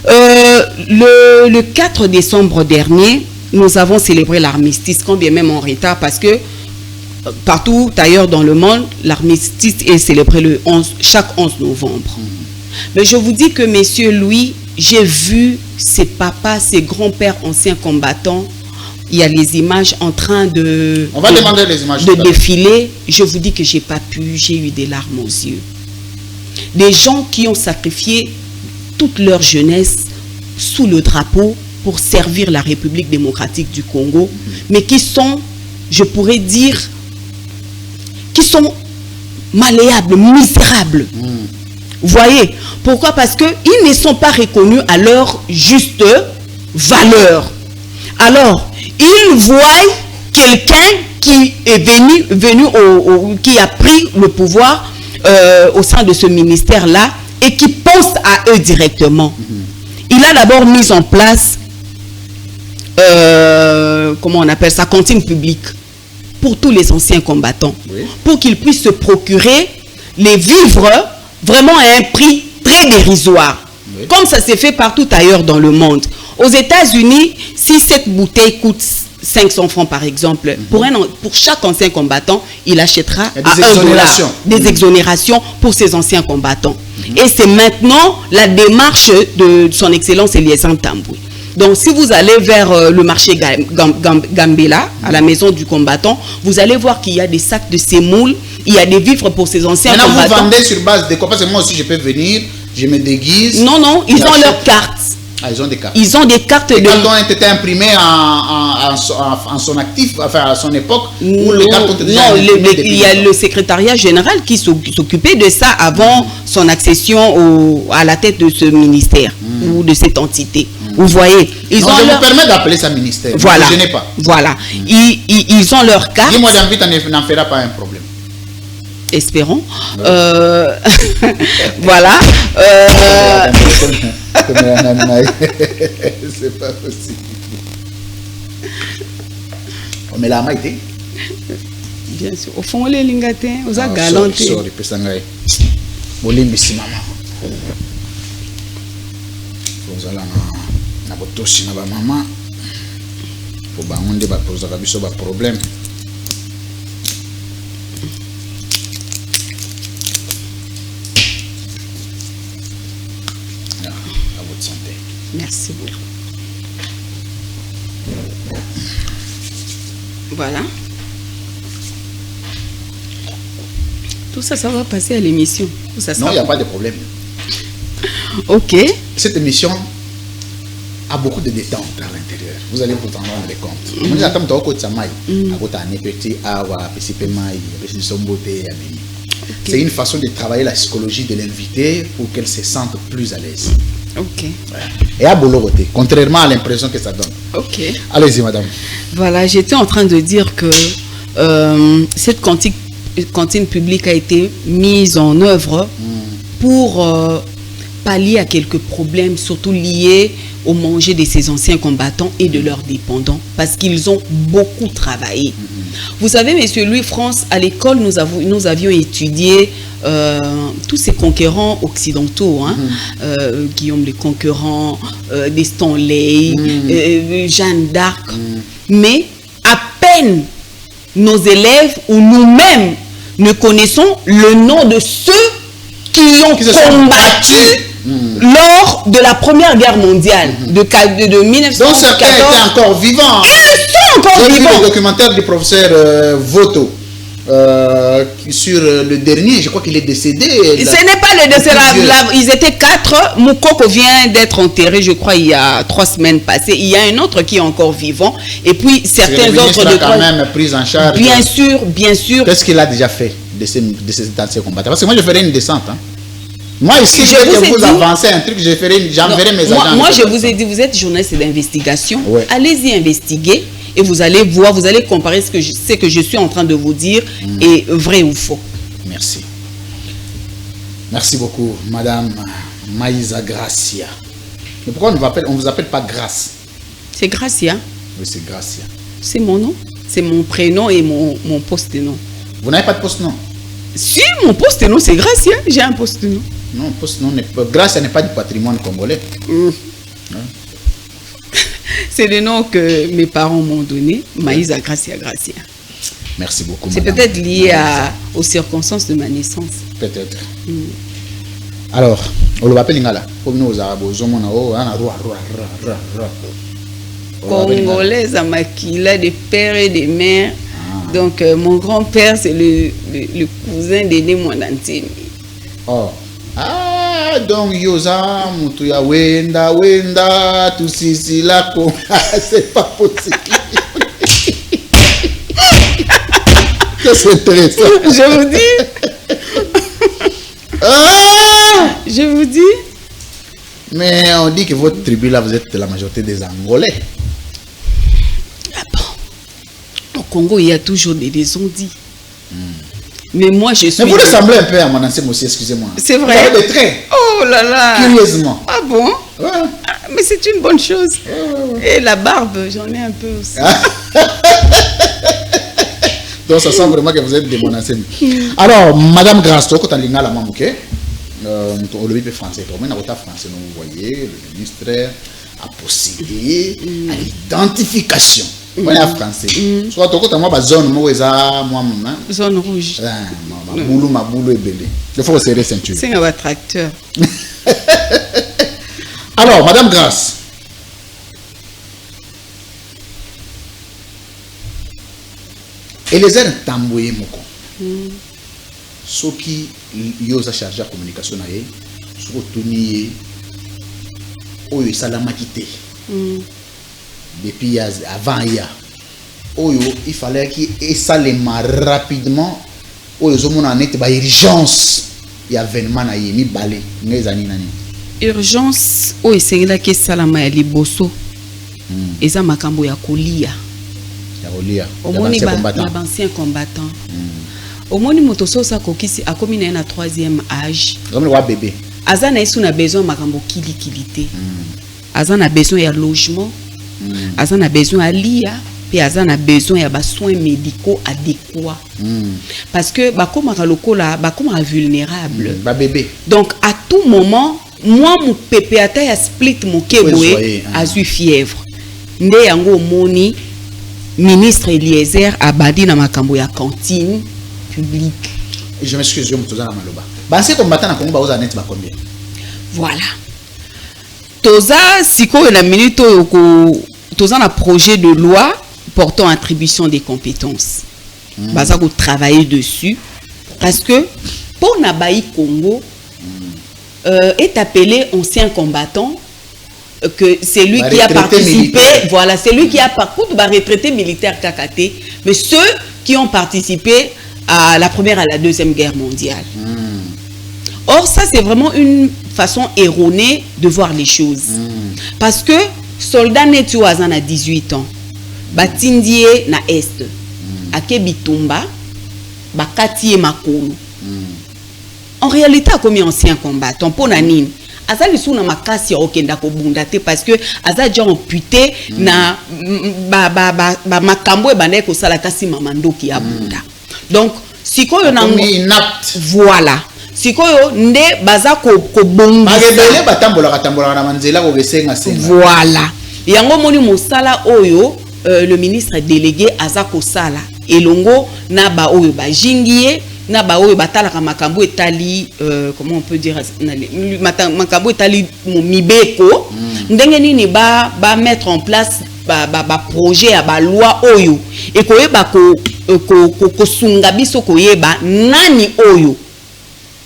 [SPEAKER 2] le 4 décembre dernier, nous avons célébré l'armistice, quand bien même en retard, parce que partout ailleurs dans le monde, l'armistice est célébré chaque 11 novembre. Mais je vous dis que, messieurs Louis, j'ai vu ses papas, ses grands-pères anciens combattants. Il y a les images en train de défiler. Je vous dis que j'ai pas pu, j'ai eu des larmes aux yeux. Des gens qui ont sacrifié toute leur jeunesse sous le drapeau pour servir la République démocratique du Congo, mais qui sont, je pourrais dire, qui sont malléables, misérables. Vous voyez? Pourquoi? Parce qu'ils ne sont pas reconnus à leur juste valeur. Alors, ils voient quelqu'un qui est venu qui a pris le pouvoir au sein de ce ministère-là et qui pense à eux directement. Il a d'abord mis en place, comment on appelle ça, cantine publique pour tous les anciens combattants, pour qu'ils puissent se procurer les vivres vraiment à un prix très dérisoire, comme ça s'est fait partout ailleurs dans le monde. Aux États-Unis, si cette bouteille coûte 500 francs par exemple, pour chaque ancien combattant, il achètera à $1 des exonérations pour ces anciens combattants. Et c'est maintenant la démarche de son Excellence Eliezer Tambwe. Donc, si vous allez vers le marché Gambela, à la maison du combattant, vous allez voir qu'il y a des sacs de sémoule, il y a des vivres pour ces anciens combattants.
[SPEAKER 1] Maintenant, vous vendez sur base de quoi? Parce que moi aussi, je peux venir, je me déguise.
[SPEAKER 2] Non, non, ils ont leurs cartes.
[SPEAKER 1] Ah, ils ont des cartes.
[SPEAKER 2] Ils ont des cartes
[SPEAKER 1] les cartes ont été imprimées en son actif, enfin à son époque. Ou les cartes ont été
[SPEAKER 2] il y a le secrétariat général qui s'occupait de ça avant son accession à la tête de ce ministère ou de cette entité. Vous voyez,
[SPEAKER 1] je vous permets d'appeler ça ministère.
[SPEAKER 2] Voilà.
[SPEAKER 1] Je n'ai pas.
[SPEAKER 2] Voilà. Ils ont leurs cartes.
[SPEAKER 1] Dis-moi d'invite, n'en fera pas un problème.
[SPEAKER 2] Espérons. Voilà.
[SPEAKER 1] C'est pas possible. Mais la maïté.
[SPEAKER 2] Bien sûr. Au fond, les lingatés, aux galantés.
[SPEAKER 1] Sorry, Pessangaï. Bolimbi, si maman. Vous allez na botosi na ba maman pour bangonde ba poser biso ba problème. À votre santé.
[SPEAKER 2] Merci beaucoup. Voilà. Tout ça, ça va passer à l'émission.
[SPEAKER 1] Non, il n'y a pas de problème.
[SPEAKER 2] Ok.
[SPEAKER 1] Cette émission a beaucoup de détente à l'intérieur. Vous allez vous en rendre compte. C'est une façon de travailler la psychologie de l'invité pour qu'elle se sente plus à l'aise.
[SPEAKER 2] Ok.
[SPEAKER 1] Et à Boloroté, contrairement à l'impression que ça donne.
[SPEAKER 2] Ok.
[SPEAKER 1] Allez-y, madame.
[SPEAKER 2] Voilà, j'étais en train de dire que cette cantine publique a été mise en œuvre pour pallier à quelques problèmes, surtout liés au manger de ces anciens combattants et de leurs dépendants, parce qu'ils ont beaucoup travaillé. Vous savez, monsieur Louis-France, à l'école, nous avions étudié tous ces conquérants occidentaux, hein, Guillaume le Conquérant, des Stanley, Jeanne d'Arc, mais à peine nos élèves ou nous-mêmes ne connaissons le nom de ceux qui ont combattu lors de la Première Guerre mondiale de 1914.
[SPEAKER 1] Donc certains étaient encore vivants.
[SPEAKER 2] Ils sont encore vivants.
[SPEAKER 1] J'ai vu le documentaire du professeur Voto sur le dernier, je crois qu'il est décédé.
[SPEAKER 2] Ce n'est pas le décès. Ils étaient 4. Moukoko vient d'être enterré, je crois, il y a 3 semaines passées. Il y a un autre qui est encore vivant. Et puis certains autres de
[SPEAKER 1] quand même pris en charge.
[SPEAKER 2] Bien sûr, bien sûr.
[SPEAKER 1] Qu'est-ce qu'il a déjà fait de ces combattants? Parce que moi je ferai une descente. Hein. Moi ici, je vais vous avancer un truc, j'enverrai mes agents.
[SPEAKER 2] Moi je vous ai dit, vous êtes journaliste d'investigation.
[SPEAKER 1] Ouais.
[SPEAKER 2] Allez-y investiguer. Et vous allez voir, vous allez comparer ce que je suis en train de vous dire est vrai ou faux.
[SPEAKER 1] Merci. Merci beaucoup, madame Maïsa Gracia. Mais pourquoi on ne vous appelle pas Grâce?
[SPEAKER 2] C'est Gracia.
[SPEAKER 1] Oui, c'est Gracia.
[SPEAKER 2] C'est mon nom. C'est mon prénom et mon poste-nom.
[SPEAKER 1] Vous n'avez pas de poste-nom?
[SPEAKER 2] Si, mon poste-nom, c'est Gracia. J'ai un poste-nom.
[SPEAKER 1] Non, poste-nom n'est pas... Gracia n'est pas du patrimoine congolais. Hein?
[SPEAKER 2] C'est le nom que mes parents m'ont donné, Maïsa Gracia Gracia.
[SPEAKER 1] Merci beaucoup.
[SPEAKER 2] C'est peut-être lié aux circonstances de ma naissance.
[SPEAKER 1] Peut-être. Alors, on le appelle Lingala.
[SPEAKER 2] Congolaise à Makila, de père et de mère. Donc, mon grand-père, c'est le cousin d'Aîné Mondantini.
[SPEAKER 1] Oh. Ah, donc Yosa, Mutuya Wenda, tout ceci là, c'est pas possible. C'est intéressant.
[SPEAKER 2] Je vous dis. Je vous dis.
[SPEAKER 1] Mais on dit que votre tribu là, vous êtes la majorité des Angolais.
[SPEAKER 2] Ah bon. Au Congo, il y a toujours des on-dit. Mais moi, je suis...
[SPEAKER 1] Mais vous ressemblez un peu à mon ancien aussi, excusez-moi.
[SPEAKER 2] C'est vrai.
[SPEAKER 1] Vous avez des traits.
[SPEAKER 2] Oh là là.
[SPEAKER 1] Curieusement.
[SPEAKER 2] Ah bon?
[SPEAKER 1] Ouais.
[SPEAKER 2] Ah, mais c'est une bonne chose.
[SPEAKER 1] Ouais.
[SPEAKER 2] Et la barbe, j'en ai un peu aussi.
[SPEAKER 1] Donc ça sent vraiment que vous êtes de mon ancien. Alors, Madame Grasto, quand on a la maman, ok? On le dit français. Pour moi, on a français. Vous voyez, le ministre a procédé à l'identification. Moi, en français. Soit quand moi, zone,
[SPEAKER 2] zone rouge.
[SPEAKER 1] Ma boulot est belé. Il faut serrer ceinture.
[SPEAKER 2] C'est un tracteur.
[SPEAKER 1] Alors, Madame Grace. Et les airs tambouillés, moko. Ceux qui ont chargé la communication, ceux qui ont eu salamité. Depuis avant hier, il fallait qu'il s'allait rapidement. Ils ont une urgence. Il y a événement na yemi balé.
[SPEAKER 2] Urgence. C'est là que salama ya liboso. Eza makambo ya kolia. Omoni ancien combattant. Omoni motoso sa kokisi akomi na 3e âge.
[SPEAKER 1] Comme le bébé.
[SPEAKER 2] Azana isu na besoin makambo kilikilité. Azana besoin ya logement. Azana besoin ya lia puis aza na besoin ya ba soins médicaux adéquats. Parce que ba koma lokola ba koma vulnérable.
[SPEAKER 1] Ba bébé.
[SPEAKER 2] Donc à tout moment moi mon pépé ata ya split mon keboé a eu fièvre. Nde yango moni ministre Eliezer abadi na makambo ya cantine publique.
[SPEAKER 1] Je m'excuse, je me toza na maloba. Ba c'est combattant na Congo ba oza net ba combien?
[SPEAKER 2] Voilà. Toza siko na minute ko toza na projet de loi portant attribution des compétences. Baza ko travailler dessus parce que pour na baï Congo est appelé ancien combattant que c'est lui qui a participé militaire. Voilà, c'est lui qui a parcouru ba retraité militaire KKT, mais ceux qui ont participé à la première et à la deuxième guerre mondiale. Or ça c'est vraiment une façon erronée de voir les choses. Parce que soldat netu azan a 18 ans, batindie na est, akebitumba, bakati makolo. En réalité, comme ancien combattant, pour nanine, azali sou na makasi okenda ko bundate parce que azali déjà amputé na makambo e bande ko sala kasi mamandoki ya bunda. Donc sikoyo na voilà. Sikoyo nde baza ko bongisa
[SPEAKER 1] barebele batambola na manzela ko besenga senga.
[SPEAKER 2] Voilà. Yango moni mosala oyo le ministre délégué azako sala elongo na ba oyo ba jingié na ba oyo batalaka makambo etali comment on peut dire makambo etali mibeko ndenge nini ba mettre en place ba projet ya ba loi oyo e koyeba ko sunga biso koyeba nani oyo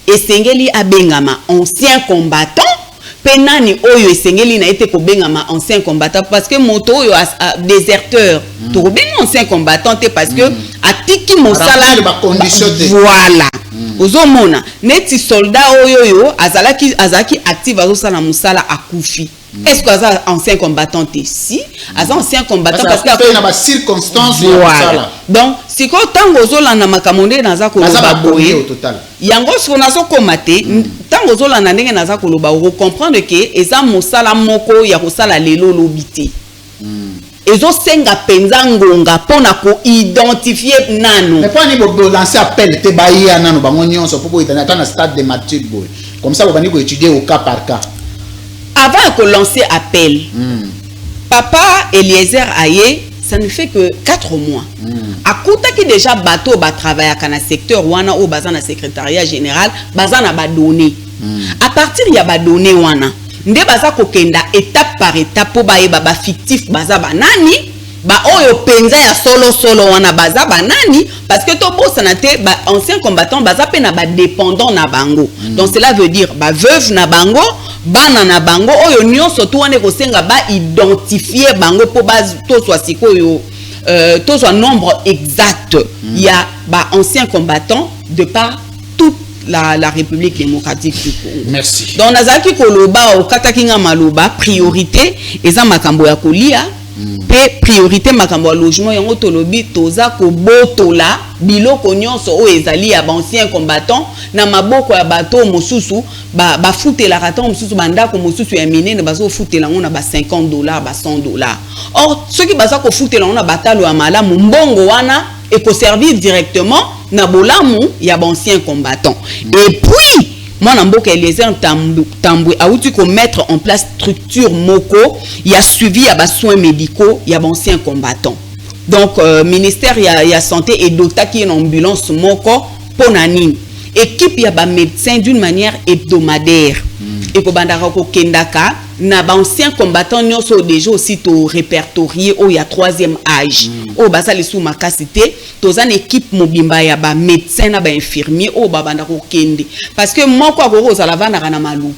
[SPEAKER 2] esengeli abengama ancien combattant penani oyo esengeli na été ko bengama ancien combattant parce que moto oyo déserteur to benga ancien combattant parce que atiki mosala voilà ozomona neti soldat oyo azaki active azosala mosala akufi. Est-ce que ça ancien combattant si ancien combattant parce que
[SPEAKER 1] il y a des circonstances
[SPEAKER 2] voilà. Donc si ko tango zolanda makamonde naza ko loba boye
[SPEAKER 1] au total
[SPEAKER 2] yango so nazo komate tango zolanda ndenge naza ko loba o comprendre que eza mosala moko ya kosala lelo lobité ezo senga penza ngonga pona ko identifier nano
[SPEAKER 1] mais pas ni bo lancer appel te bayi nano bango nyonso pour itana dans stade de mature boy comme ça ba ni ko étudier au cas par cas.
[SPEAKER 2] Avant de lancer appel, Papa Eliezer Aye, ça ne fait que 4 mois. À côté qui déjà bateau va travailler dans le secteur wana ou dans le secrétariat général, bazan a ba donné. À partir il y a ba donné wana. Nde baza kokenda étape par étape pour ba ba fictif baza banani. Ba oyo penza ya solo wana baza banani parce que to bossa na te ba ancien combattant baza pe na ba dépendant na bango. Donc cela veut dire ba veuve na bango bana na bango oyo nyonso to wane ko senga ba identifier bango po ba to soit sikoyo to soit nombre exact. Il y a ba ancien combattant de par toute la République démocratique du Congo.
[SPEAKER 1] Merci.
[SPEAKER 2] Donc nazaki koloba o katakinga maloba priorité eza makambo ya kolia. Pe priorité makambo logement yango tolobi toza ko botola biloko nyonso o ezali ya ancien combattant na maboko ya bato mosusu ba futela rata mosusu banda ko mosusu ya minene bazo futela ngona ba $50 ba $100. Or ceux qui baza ko futela ngona batalo ya malamu mbongo wana et ko servir directement na bolamu ya ancien combattant. Et puis moi n'amboka Eliezer Tambwe a outil qu'on mettre en place structure moko il y a suivi à bas soins médicaux il y a anciens combattants. Donc ministère il y a santé et docteur qui est en ambulance moko ponanine équipe il y a bas médecin d'une manière hebdomadaire et ko bandaka ko kendaka na ba anciens combattants nyonso déjà aussi to répertorié au il y a 3e âge au basa les sous makasité toza une équipe mobimba ya ba médecin na ba infirmier au ba banda ko kende parce que moko akoko za lavanda kana maluku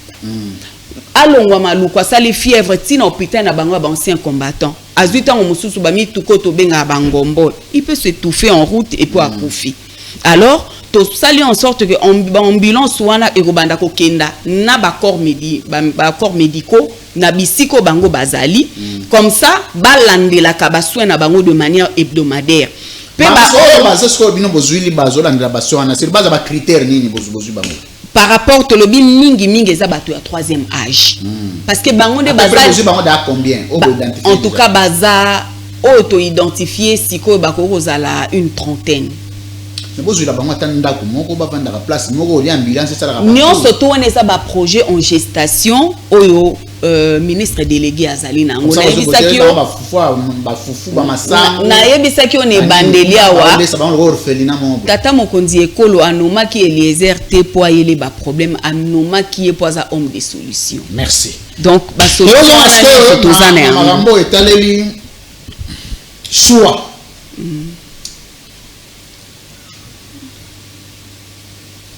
[SPEAKER 2] alongwa maluku asali fièvre tina hôpital na bango ba anciens combattants azuta ngo mususu ba mituko to benga bangombo il peut s'étouffer en route et puis akufi. Alors to sali en sorte que ambulance wana ekobanda ko kenda na ba corps médicaux na bisiko bango bazali comme ça balandela ka baswe na bango de manière hebdomadaire pe par rapport to lobi mingi eza bato ya 3e âge parce que bango de bazali
[SPEAKER 1] combien
[SPEAKER 2] en tout cas baza auto-identifier si ko bakoko zala une trentaine. Nous surtout on est ça ba projet en gestation au ministre délégué Azalina. On a bisaki na yebisaki on est bandelia wa tata mokonzi ekolo anoma ki Eliezer te po ayele ba problème anoma ki e po za homme de solution.
[SPEAKER 1] Merci.
[SPEAKER 2] Donc ba solution
[SPEAKER 1] makambo etaleli choix.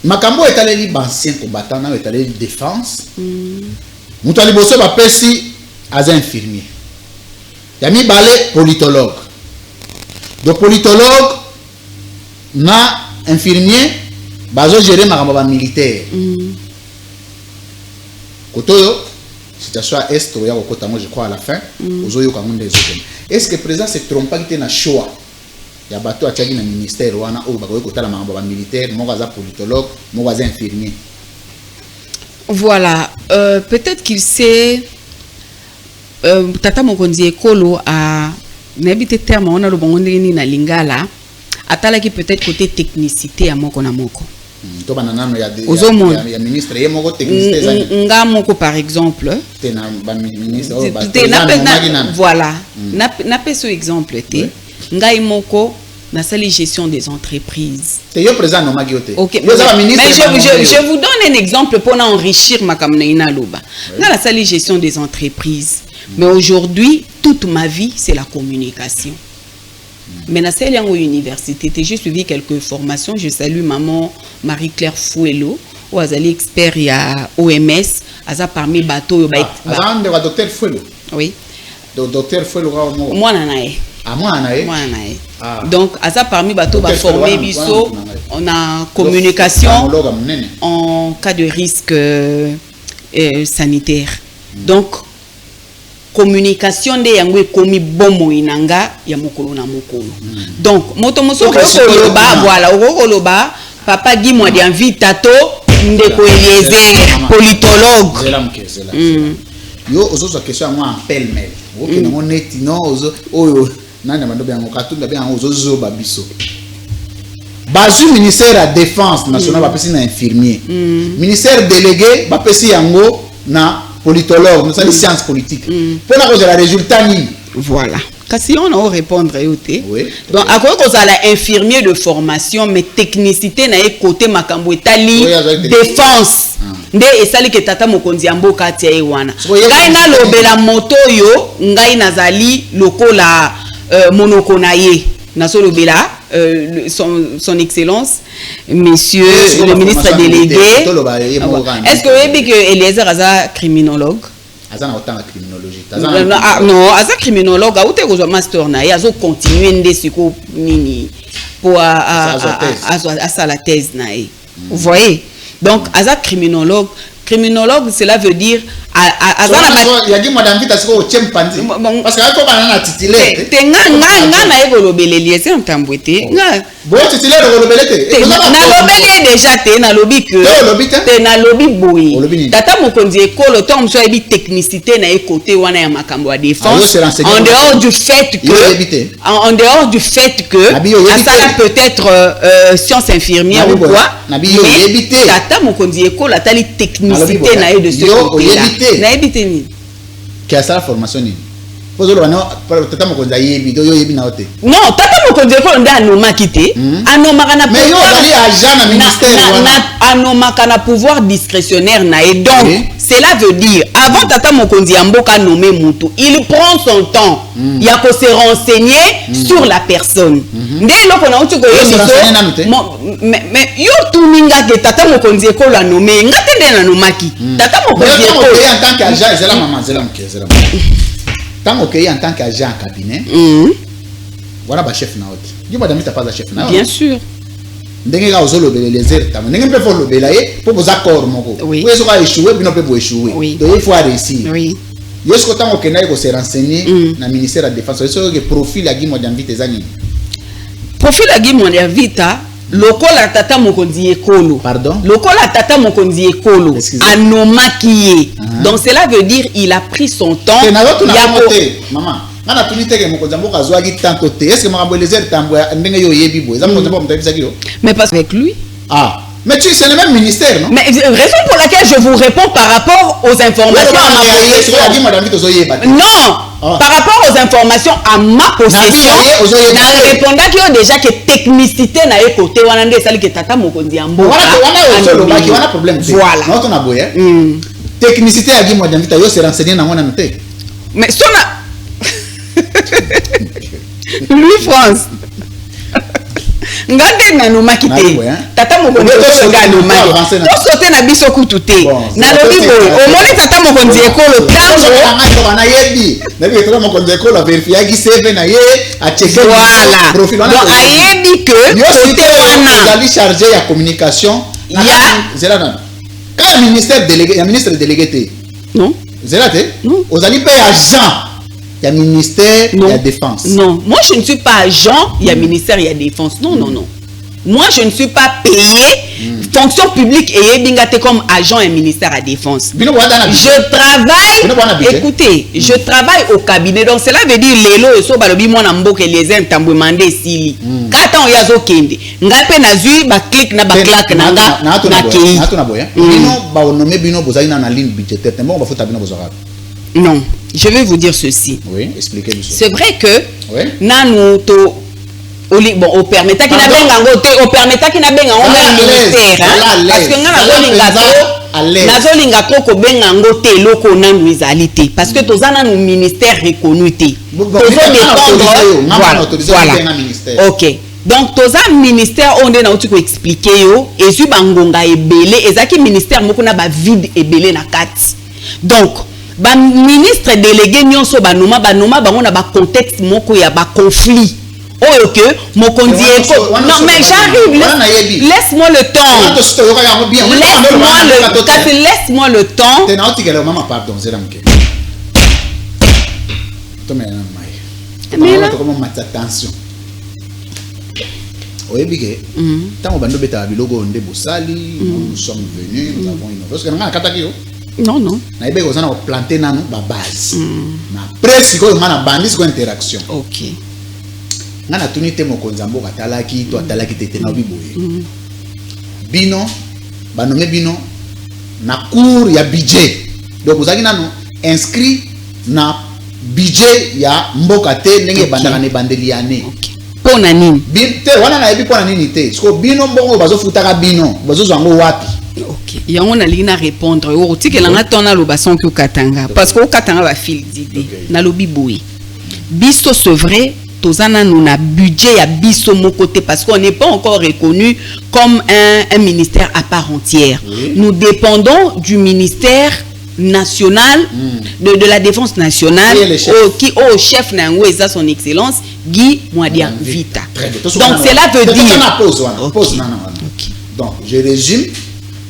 [SPEAKER 1] Makambo etaleli ancien combattant na etaleli défense. Moutali bosso ba pesi as infirmier. Yami balé politologue. Donc politologue na infirmier bazo gérer makambo ba militaire. Kotoyo situation est to ya kokota moi je crois à la fin ozoyo kangunde ezokem. Est-ce que le président se trompe pas qui na choix? Il y a bateau à Tchagi dans le ministère, wana ou bakoy kota la mamba militaire, mon gaza politologue, mon gaza infirmier.
[SPEAKER 2] Voilà, peut-être qu'il sait tata mokonzi ekolo a n'habite terme on a le bon ni na lingala atala qui peut-être côté technicité à moko na moko.
[SPEAKER 1] To banana no ya ministre ye moko technicité za
[SPEAKER 2] nga moko par exemple
[SPEAKER 1] te na ba ministre o ba
[SPEAKER 2] voilà na peso exemple te nga imoko na sali gestion des entreprises.
[SPEAKER 1] Te yo présent no magi ote.
[SPEAKER 2] OK. Mais je vous donne un exemple pour enrichir ma kamnaina loba. Nga la sali gestion des entreprises. Mais aujourd'hui, toute ma vie, c'est la communication. Mais na sali yango université, j'ai suivi quelques formations, je salue maman Marie-Claire Fouello ou azali expert ya OMS, aza parmi bateau
[SPEAKER 1] azan de docteur Fouello.
[SPEAKER 2] Oui.
[SPEAKER 1] Docteur Fouello
[SPEAKER 2] moi nanae.
[SPEAKER 1] Ah, moi,
[SPEAKER 2] donc, à ça parmi bateau va former biso, on a communication en cas de risque sanitaire. Donc, communication de yangwe komi bomo inanga ya mokolo na mokolo. Donc, motomoso koloba voilà, koloba papa Guy moi di envie tato ndeko Eliezer politologue.
[SPEAKER 1] Yo ozo question moi en pêle-mêle. OK na moneti non ozo oyo nani mandobe yango katunda bien ozo zo babiso. Bazu ministère à défense nationale bapesi na infirmier. Ministère délégué bapesi yango na politologue, nous sommes sciences politiques. Pour la cause de la résultat ni.
[SPEAKER 2] Voilà. Si on a répondre
[SPEAKER 1] oui.
[SPEAKER 2] Donc à quoi qu'on a l'infirmier de formation mais technicité na côté makambo etali défense. Nde esali ke tata mokonzi amboka tia ewana. Ngai na lobela moto yo ngai nazali lokola monoko na ye. Na so lobela son excellence monsieur le ministre délégué. Est-ce que vous avez dit que Eliezer aza criminologue?
[SPEAKER 1] Azana autant la criminologie.
[SPEAKER 2] Non, aza criminologue, a outé ko master na ya zo continuer ndé siko nini pour à la thèse na. Vous voyez? Donc aza criminologue, cela veut dire
[SPEAKER 1] il y a dit madame vite parce que faut pas titulaire.
[SPEAKER 2] Nga na ekolobele Eliezer ntambwete. Nga
[SPEAKER 1] bon titulaire ekolobelete.
[SPEAKER 2] Na lobeli déjà te na lobi que te na lobi boyi. Tata mokonzi ekolo tom so ebi technicité na côté wana ya makambo ya défense. En dehors du fait que ça peut-être science infirmière ou quoi. Mais tata mokonzi ekolo atali technicité na de ce côté là. Na ebité ni
[SPEAKER 1] qui a sa formation ni pozo lo na tata mokonza yebi do yo yebi na ote
[SPEAKER 2] non tata mokonza ko nda anoma kité anoma kana
[SPEAKER 1] mais yo ali agent na ministère
[SPEAKER 2] na anoma kana pouvoir discrétionnaire na et donc cela veut dire avant tata mokonzi amboka nommer mutu il prend son temps il y a ko se renseigner sur la personne ndé loko na uti ko yebi mais yo tuninga ke tata mokonzi ko la nommer ngate nde na nomaki tata mokonzi ko
[SPEAKER 1] en tant qu'agent zela maman zela mkezela tant que en tant qu'agent en cabinet voilà ba chef na haute dis madame tu pas la chef na
[SPEAKER 2] bien sûr
[SPEAKER 1] ndenge ka ozolo bele les airs tam ndenge peut faut le belayer pour vos accords moko oui eso ka échouer bino peut échouer donc il faut réussir
[SPEAKER 2] oui
[SPEAKER 1] yosko tant que na ko se renseigner na ministère de la défense eso que profil a Guy madame vite ezani
[SPEAKER 2] profil a Guy madame vite lokola tata mokonzi ekolo
[SPEAKER 1] pardon
[SPEAKER 2] lokola tata mokonzi ekolo anomaki donc cela veut dire il a pris son temps
[SPEAKER 1] il y a maman ana tunite ke mokonza mboka azwaki tanto te. Est-ce que makambo les airs tambo ndenge yo yebi bo. Eza mokonza mboka mtabisa kio.
[SPEAKER 2] Mais pas avec lui.
[SPEAKER 1] Ah. Mais tu c'est le même ministère, non?
[SPEAKER 2] Mais raison pour laquelle je vous réponds par rapport aux informations à ma possession. Non, par rapport aux informations à ma possession, dans répondant qu'il y a déjà que technicité na côté wanande sali que tata mokonzi ambo.
[SPEAKER 1] Voilà problème.
[SPEAKER 2] Voilà.
[SPEAKER 1] Non on a boya. Technicité à Guimard Damvita yo se renseigner na ngona noté.
[SPEAKER 2] Mais sona Louis France. Ngande na no makite tata mokonzi ko ngalo maki to sote na biso kututé na lobi boy o moni tata mokonzi ekolo tango
[SPEAKER 1] na yebi na bi tata mokonzi ekolo vérifier ki CV na ye a checker
[SPEAKER 2] voilà
[SPEAKER 1] profil
[SPEAKER 2] donc ayebi que côté wana
[SPEAKER 1] dali chargé ya communication
[SPEAKER 2] ya
[SPEAKER 1] zelana quand ministère délégué ya ministre délégué
[SPEAKER 2] non
[SPEAKER 1] zelate aux ali paye agent. Il y a ministère, il y a défense.
[SPEAKER 2] Non, moi je ne suis pas agent, il y a ministère, il y a défense. Non, non, non. Moi je ne suis pas payé. Fonction publique et bingate comme agent et ministère à défense. Je travaille, écoutez, je travaille au cabinet. Donc cela veut dire lelo et so balobi moi na mboke les intambo mandé sili. Kata on yazo kende. Ngape na zui ba click na ba clack na nga na kei.
[SPEAKER 1] Bino ba nommé bino bozali na ligne budgétaire. Tembo ba fota bino bozara.
[SPEAKER 2] Non, je vais vous dire ceci.
[SPEAKER 1] Oui, expliquez-nous.
[SPEAKER 2] C'est vrai que nanu to bon au permettre qui na benga ngote au permettre qui na benga on ministère parce que ngana zolinga ko benga ngote loko nanu izalité parce que tozana no ministère reconnu té. Voilà. OK. Donc toza ministère on est na uti ko expliquer yo ezu bangonga ebele ezaki ministère moko na ba vide ebele na kati. Donc ba ministre délégué nyonso banoma bango na ba contexte moko ya ba conflit. Oh OK, mokonzi eko. Non mais j'arrive. Laisse-moi le temps. Laisse-moi le temps.
[SPEAKER 1] Te na otikele mama pardon zelamke. Tome na mai. Mais là comment mettre attention. Oyebike. Tant bando beta bilogo nde bosali, nous sommes venus, nous avons innové. Parce que na kataki yo.
[SPEAKER 2] Non, non.
[SPEAKER 1] Na ibe ko sana ko planter nanu ba base. Na presse ko mana bandis ko interaction.
[SPEAKER 2] OK.
[SPEAKER 1] Ngana tunite mokonza mboka talaki to talaki tete na biboye. Bino banome bino na cours ya budget. Donc vous avez nanu inscrit na budget ya mboka te ndenge bandaka ne bandeli ane.
[SPEAKER 2] OK. Pona nini?
[SPEAKER 1] Binte wana na yebi pona nini te. Sko bino mbongo bazo futaka bino, bazo zango wapi?
[SPEAKER 2] OK. Il y a on a ligne à répondre. O tike langa tona lo bason ko katanga parce que o katanga ba fil d'idée. Na lobi boy. Biso c'est vrai, tozana nous na budget ya biso mon côté parce qu'on n'est pas encore reconnu comme un ministère à part entière. Oui. Nous dépendons du ministère national de la défense nationale qui au chef nango et ça son excellence Guy Mwadia Vita. Donc cela veut dire
[SPEAKER 1] donc je résume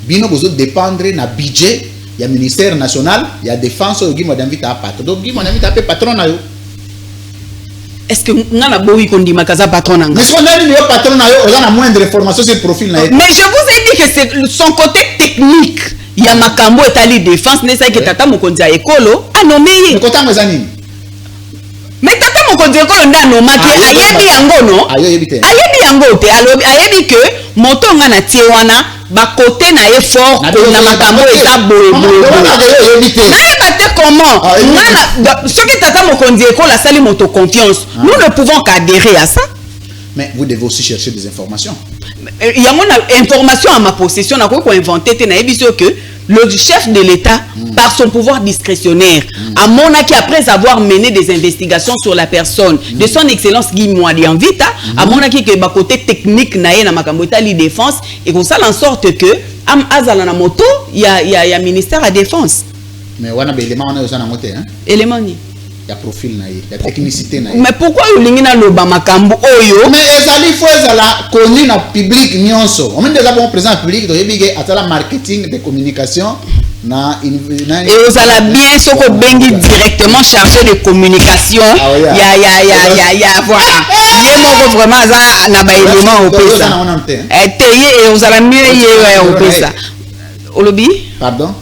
[SPEAKER 1] bino bozo dépendre na budget ya ministère national ya défense Guy Mwadia Vita patron. Donc Guy Mwadia Vita patron na yo.
[SPEAKER 2] Est-ce que ngana bowi kondi makaza patron nanga?
[SPEAKER 1] Mais on a dit le patron na yo, on a moindre information sur le profil na yo.
[SPEAKER 2] Mais je vous ai dit que c'est son côté technique. Il y a makambo etali défense ne sai que tata mokonzi ekolo anomé.
[SPEAKER 1] Mais côté ngazani.
[SPEAKER 2] Mais tata mokonzi ekolo nda nomaki ayebi yango no? Ayebi yango te alobi ayebi que moto ngana tie wana ba côté na effort na makambo eza boye comment ngana ce que tata mokonzi ekolo sali moto confiance nous ne pouvons qu'adhérer à ça.
[SPEAKER 1] Mais vous devez aussi chercher des informations.
[SPEAKER 2] Il y a une information à ma possession na ko inventer te na ebiso que le chef de l'État par son pouvoir discrétionnaire à monaki après avoir mené des investigations sur la personne de son excellence Guy Mwadia Vita à monaki que ba côté technique na ye na makambo etali défense et comme ça en sorte que am azala na moto il y a ministère à défense.
[SPEAKER 1] Mais wana be élément on a na moté hein.
[SPEAKER 2] Élément ni
[SPEAKER 1] ya profil na ye, ya technicité na ye.
[SPEAKER 2] Mais pourquoi yolingi na loba makambo oyo?
[SPEAKER 1] Mais ezali faut ezala connu na public nyonso. On même déjà bon présent public to yebige atala marketing de communication na
[SPEAKER 2] et osala bien soko bengi directement chargé de communication. Ya voilà. Yé moko vraiment za na ba élément au pesa. Et osala mieux yé au pesa. Olobi?
[SPEAKER 1] Pardon?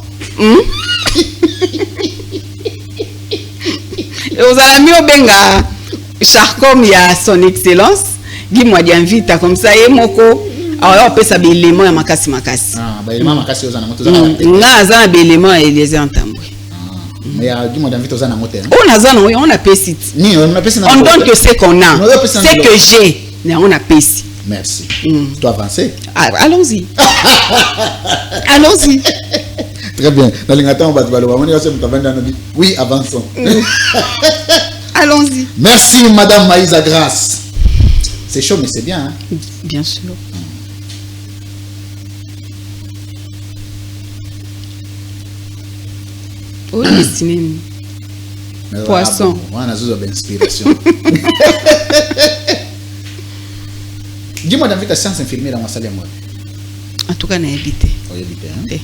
[SPEAKER 2] Aux amis au benga Charcom il y a son excellence Guy Mwadian Vita comme ça et moko alors on peut savoir élément ya makasi
[SPEAKER 1] ah ba élément makasi aux anamo
[SPEAKER 2] nga za élément et les entambwe
[SPEAKER 1] mais ya Guy Mwadian Vita aux anamo te
[SPEAKER 2] on a pessi
[SPEAKER 1] ni on a pessi
[SPEAKER 2] on donne que ce qu'on a c'est que j'ai on a pessi
[SPEAKER 1] merci tu dois avancer
[SPEAKER 2] allons-y allons-y
[SPEAKER 1] très bien dans l'ingatan on va oui avançons
[SPEAKER 2] allons-y
[SPEAKER 1] merci madame Maïsa Grace. C'est chaud, mais c'est bien. Hein?
[SPEAKER 2] Bien sûr. Oh, destiné. Poisson.
[SPEAKER 1] On a besoin d'inspiration. Dis-moi, dans ta science infirmière dans ma salle à moi.
[SPEAKER 2] En tout cas, on a habité.
[SPEAKER 1] On a habité, hein?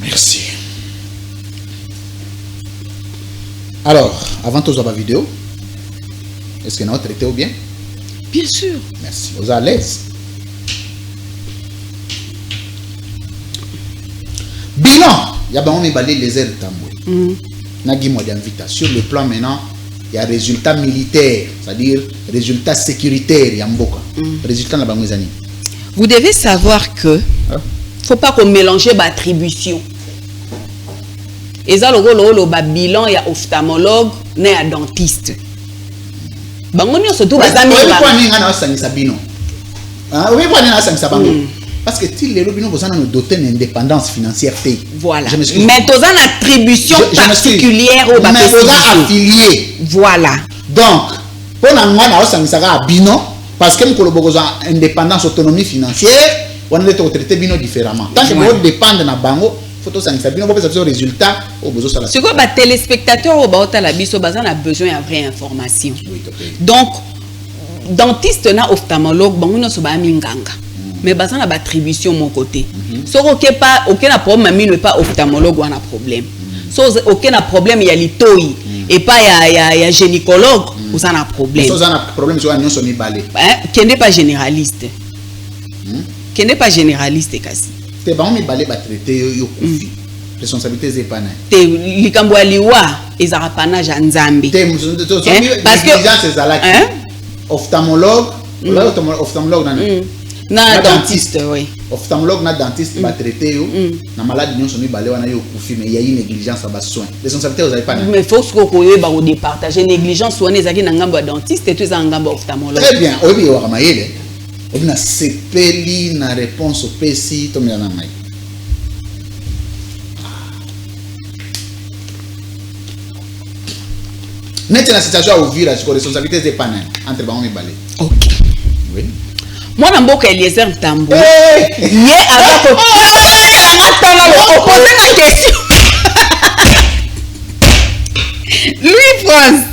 [SPEAKER 1] Merci. Alors, avant tout, la vidéo, est-ce que nous avons traité ou bien?
[SPEAKER 2] Bien sûr.
[SPEAKER 1] Merci. Vous êtes à l'aise? Bilan, il y a un balai les airs tamboué. Nagui Mwadian Vita. Sur le plan maintenant, il y a résultat militaire, c'est-à-dire résultat sécuritaire, il y a résultat dans la années.
[SPEAKER 2] Vous devez savoir que faut pas qu'on mélange les attributions. Et ça le bilan il y a ophtalmologue, il y a dentiste. Bangonio surtout bazami.
[SPEAKER 1] Parce que si les lobbies nous ont doté d'une indépendance financière.
[SPEAKER 2] Voilà. Mais tu as une attribution particulière au bas
[SPEAKER 1] affilié.
[SPEAKER 2] Voilà.
[SPEAKER 1] Donc, pour la bino parce que nous avons une indépendance, autonomie financière, on doit traiter bino différemment. Tant que nous dépendons de la banque, il faut que nous ayons résultat au besoin.
[SPEAKER 2] Ce que les téléspectateurs ont besoin de vraie information. Donc, dentiste et ophtalmologue, ils ont besoin de mais ils ont attribution de mon côté. Si aucun problème, mais pas ophtalmologue, on a un problème. Si aucun problème, il y a l'itoï et pas il y a gynécologue, vous avez un problème.
[SPEAKER 1] Si vous avez un problème, vous avez un problème.
[SPEAKER 2] Qui n'est pas généraliste. Qui n'est pas généraliste, kasi.
[SPEAKER 1] Te ba on balé ba traiter yo kufi. Responsabilité zepana.
[SPEAKER 2] Te likambo aliwa ezara pana ja nzambe.
[SPEAKER 1] Parce que c'est zalaki. Ophtalmologue, ophtalmologue
[SPEAKER 2] na dentiste, oui.
[SPEAKER 1] Ophtalmologue na dentiste ba traiter yo na malade nyonso mi balé wana yo kufi mais il y a une négligence ba soin. Responsabilité vous avez pas.
[SPEAKER 2] Mais faut que ko ba ko départager négligence soin ezaki na ngambo dentiste et tu za ngambo ophtalmologue.
[SPEAKER 1] Très bien, obi wa mayele. On a sepeli na réponse au PC to na mai. Net la situation au village sur responsabilité des panels entre Bango et Balé.
[SPEAKER 2] OK.
[SPEAKER 1] Oui.
[SPEAKER 2] Moi na mboka Eliezer Ntambo. Yé avec poser la question. Louis France.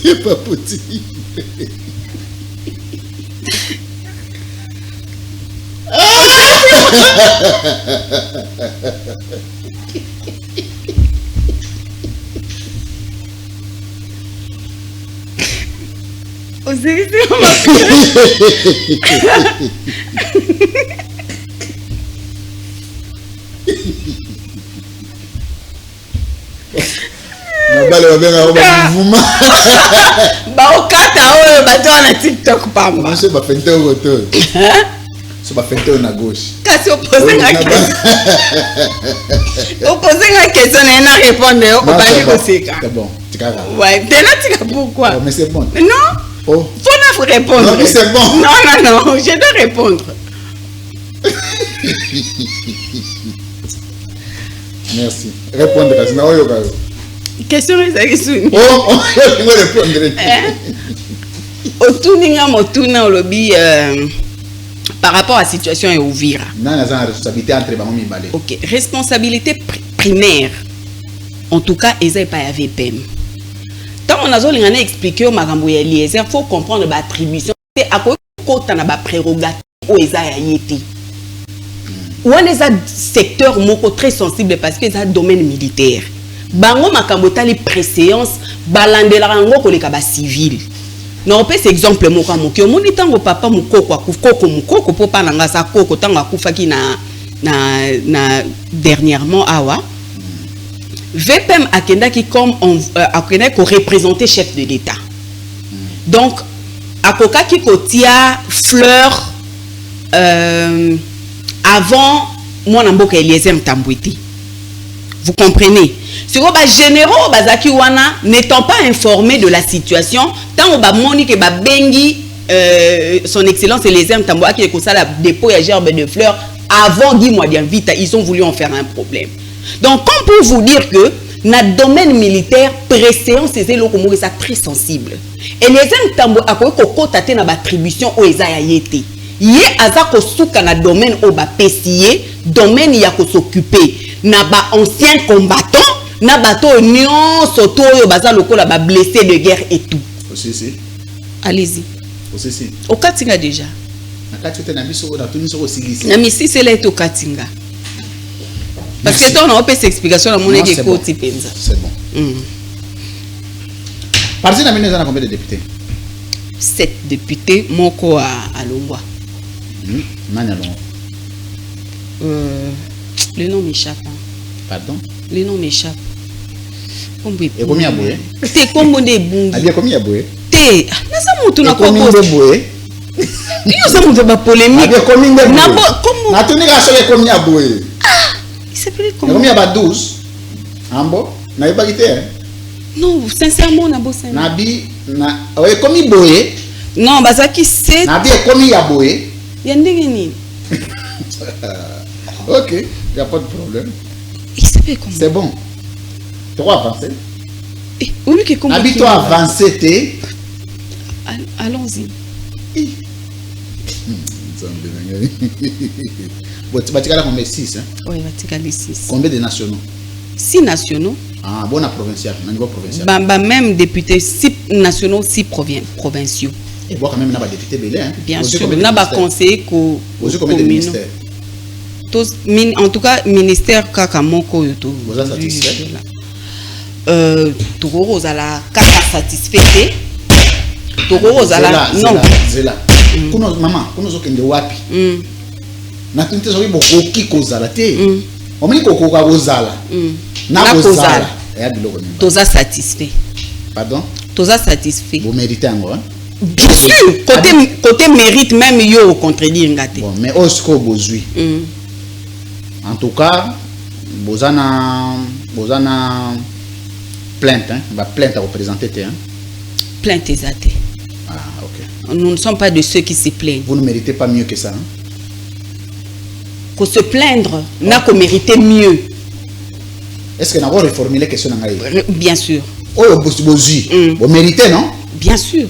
[SPEAKER 1] C'est pas possible.
[SPEAKER 2] Au sérieux, TikTok pamba.
[SPEAKER 1] C'est pas fait au retour. C'est pas fait na gauche.
[SPEAKER 2] Kasi opposer la question. Opposer la question et na répondre au bali koseka.
[SPEAKER 1] C'est bon.
[SPEAKER 2] Ouais, t'es pourquoi?
[SPEAKER 1] Mais c'est bon.
[SPEAKER 2] Non.
[SPEAKER 1] Oh.
[SPEAKER 2] Faut répondre.
[SPEAKER 1] Non, mais c'est bon.
[SPEAKER 2] Non, je dois répondre.
[SPEAKER 1] Merci. Répondre parce que
[SPEAKER 2] question est
[SPEAKER 1] oh, on va répondre.
[SPEAKER 2] Otuninga motuna olobi par rapport à la situation et Ouvira.
[SPEAKER 1] Non, la responsabilité entre Bango et Balé.
[SPEAKER 2] OK, responsabilité primaire. En tout cas, ils n'ont pas VPM. Tant on a expliqué au Magambo Eliezer, il faut comprendre l'attribution. C'est à quoi tu as prérogative au ESA. on est un secteur moko très sensible parce que c'est un domaine militaire. Bango makambo les préséances balandela rango ko leka ba civil. Non peut exemple moko moki omoni tango papa mukoko akufoko mukoko po pa nanga sa koko tango akufaki na dernièrement awa. VPM akenda qui comme on akenda ko représenter chef de l'État. Donc akoka ki kotia fleur avant moi namboka Eliezer Mtambwiti. Vous comprenez? Sur les généraux bazaki wana n'étant pas informés de la situation, tant ba moni que ba bengi son excellence Eliezer Mtambwiti qui est comme ça la dépôt et gerbe de fleurs avant Guy Mwadian Vita, ils ont voulu en faire un problème. Donc comme pour vous dire que dans le domaine militaire préséance c'est le comme ça très sensible. Eliezer Mtambwiti a ko tate na attribution o eza ya yete. Yé azako souka na domaine au ba pesier, domaine ya ko s'occuper na ba ancien combattant, na bato nyon soto yo baza lokola ba blessé de guerre et tout.
[SPEAKER 1] Aussi.
[SPEAKER 2] Allez-y.
[SPEAKER 1] Aussi.
[SPEAKER 2] Au Katinga déjà.
[SPEAKER 1] Na Katinga na biso na tuni soko sigisi.
[SPEAKER 2] Na misi c'est là au Katinga. Parce que toi on a pas cette explication na mon eke ko tipenza.
[SPEAKER 1] C'est bon. Parti na mine za na combien de députés?
[SPEAKER 2] 7 députés moko à Longwa. Le nom m'échappe.
[SPEAKER 1] Pardon?
[SPEAKER 2] Le nom m'échappe.
[SPEAKER 1] Et combien à boué?
[SPEAKER 2] T'es comme des boués.
[SPEAKER 1] Ah bien combien à boué?
[SPEAKER 2] T'es. Mais ça monte na quoi?
[SPEAKER 1] Combien de boué?
[SPEAKER 2] Yo ça monte ba polémique.
[SPEAKER 1] Ah bien combien de boué?
[SPEAKER 2] Comment?
[SPEAKER 1] Na tuni ga soye combien à boué?
[SPEAKER 2] Ah, il s'appelle comment?
[SPEAKER 1] Combien ba 12? Ambo? Na yeba kité?
[SPEAKER 2] Non, sincèrement na bo sincèrement.
[SPEAKER 1] Nabi na ouais combien boué?
[SPEAKER 2] Non, bazaki 7.
[SPEAKER 1] Nabi combien à boué?
[SPEAKER 2] Yandenge ni.
[SPEAKER 1] Ok, il n'y a pas de problème.
[SPEAKER 2] Il s'appelle comment?
[SPEAKER 1] C'est bon. Tu crois avancer?
[SPEAKER 2] Au lieu que comment?
[SPEAKER 1] Habite-toi avancer, t'es.
[SPEAKER 2] Allons-y.
[SPEAKER 1] Bon, tu vas te caler combien? 6, hein?
[SPEAKER 2] Oui, tu vas te caler 6.
[SPEAKER 1] Combien de nationaux?
[SPEAKER 2] 6 nationaux.
[SPEAKER 1] Ah, bon, à provincial, à niveau provincial.
[SPEAKER 2] Même députés 6 nationaux, 6 provinciaux.
[SPEAKER 1] Et bon, quand même, on a des députés belés, hein?
[SPEAKER 2] Bien sûr, on a des conseillers
[SPEAKER 1] communaux. Combien de ministères?
[SPEAKER 2] En tout cas, ministère Kakamoko Yoto.
[SPEAKER 1] Vous êtes satisfait?
[SPEAKER 2] Toro Rosala, Kaka satisfait. Toro Rosala, non.
[SPEAKER 1] Zela. Maman, pour nous, on wapi. Na tunte zo ibo koki kozala te. Omini koko ka kozala. Na kozala. Ya biloko ni.
[SPEAKER 2] Toza satisfait.
[SPEAKER 1] Pardon?
[SPEAKER 2] Toza satisfait.
[SPEAKER 1] Vous méritez encore, hein?
[SPEAKER 2] Bien sûr, côté mérite même yo contredire ngate.
[SPEAKER 1] Bon, mais osko bozui. En tout cas, bozana plainte, hein? Va plainte à représenter, hein?
[SPEAKER 2] Plainte exacte.
[SPEAKER 1] Ah, ok.
[SPEAKER 2] Nous ne sommes pas de ceux qui se plaignent.
[SPEAKER 1] Vous ne méritez pas mieux que ça, hein?
[SPEAKER 2] Qu'on se plaindre, n'a qu'on mérité mieux.
[SPEAKER 1] Est-ce que nous avons reformulé la question?
[SPEAKER 2] Bien sûr.
[SPEAKER 1] Oh, bozui. Vous méritez, non?
[SPEAKER 2] Bien sûr.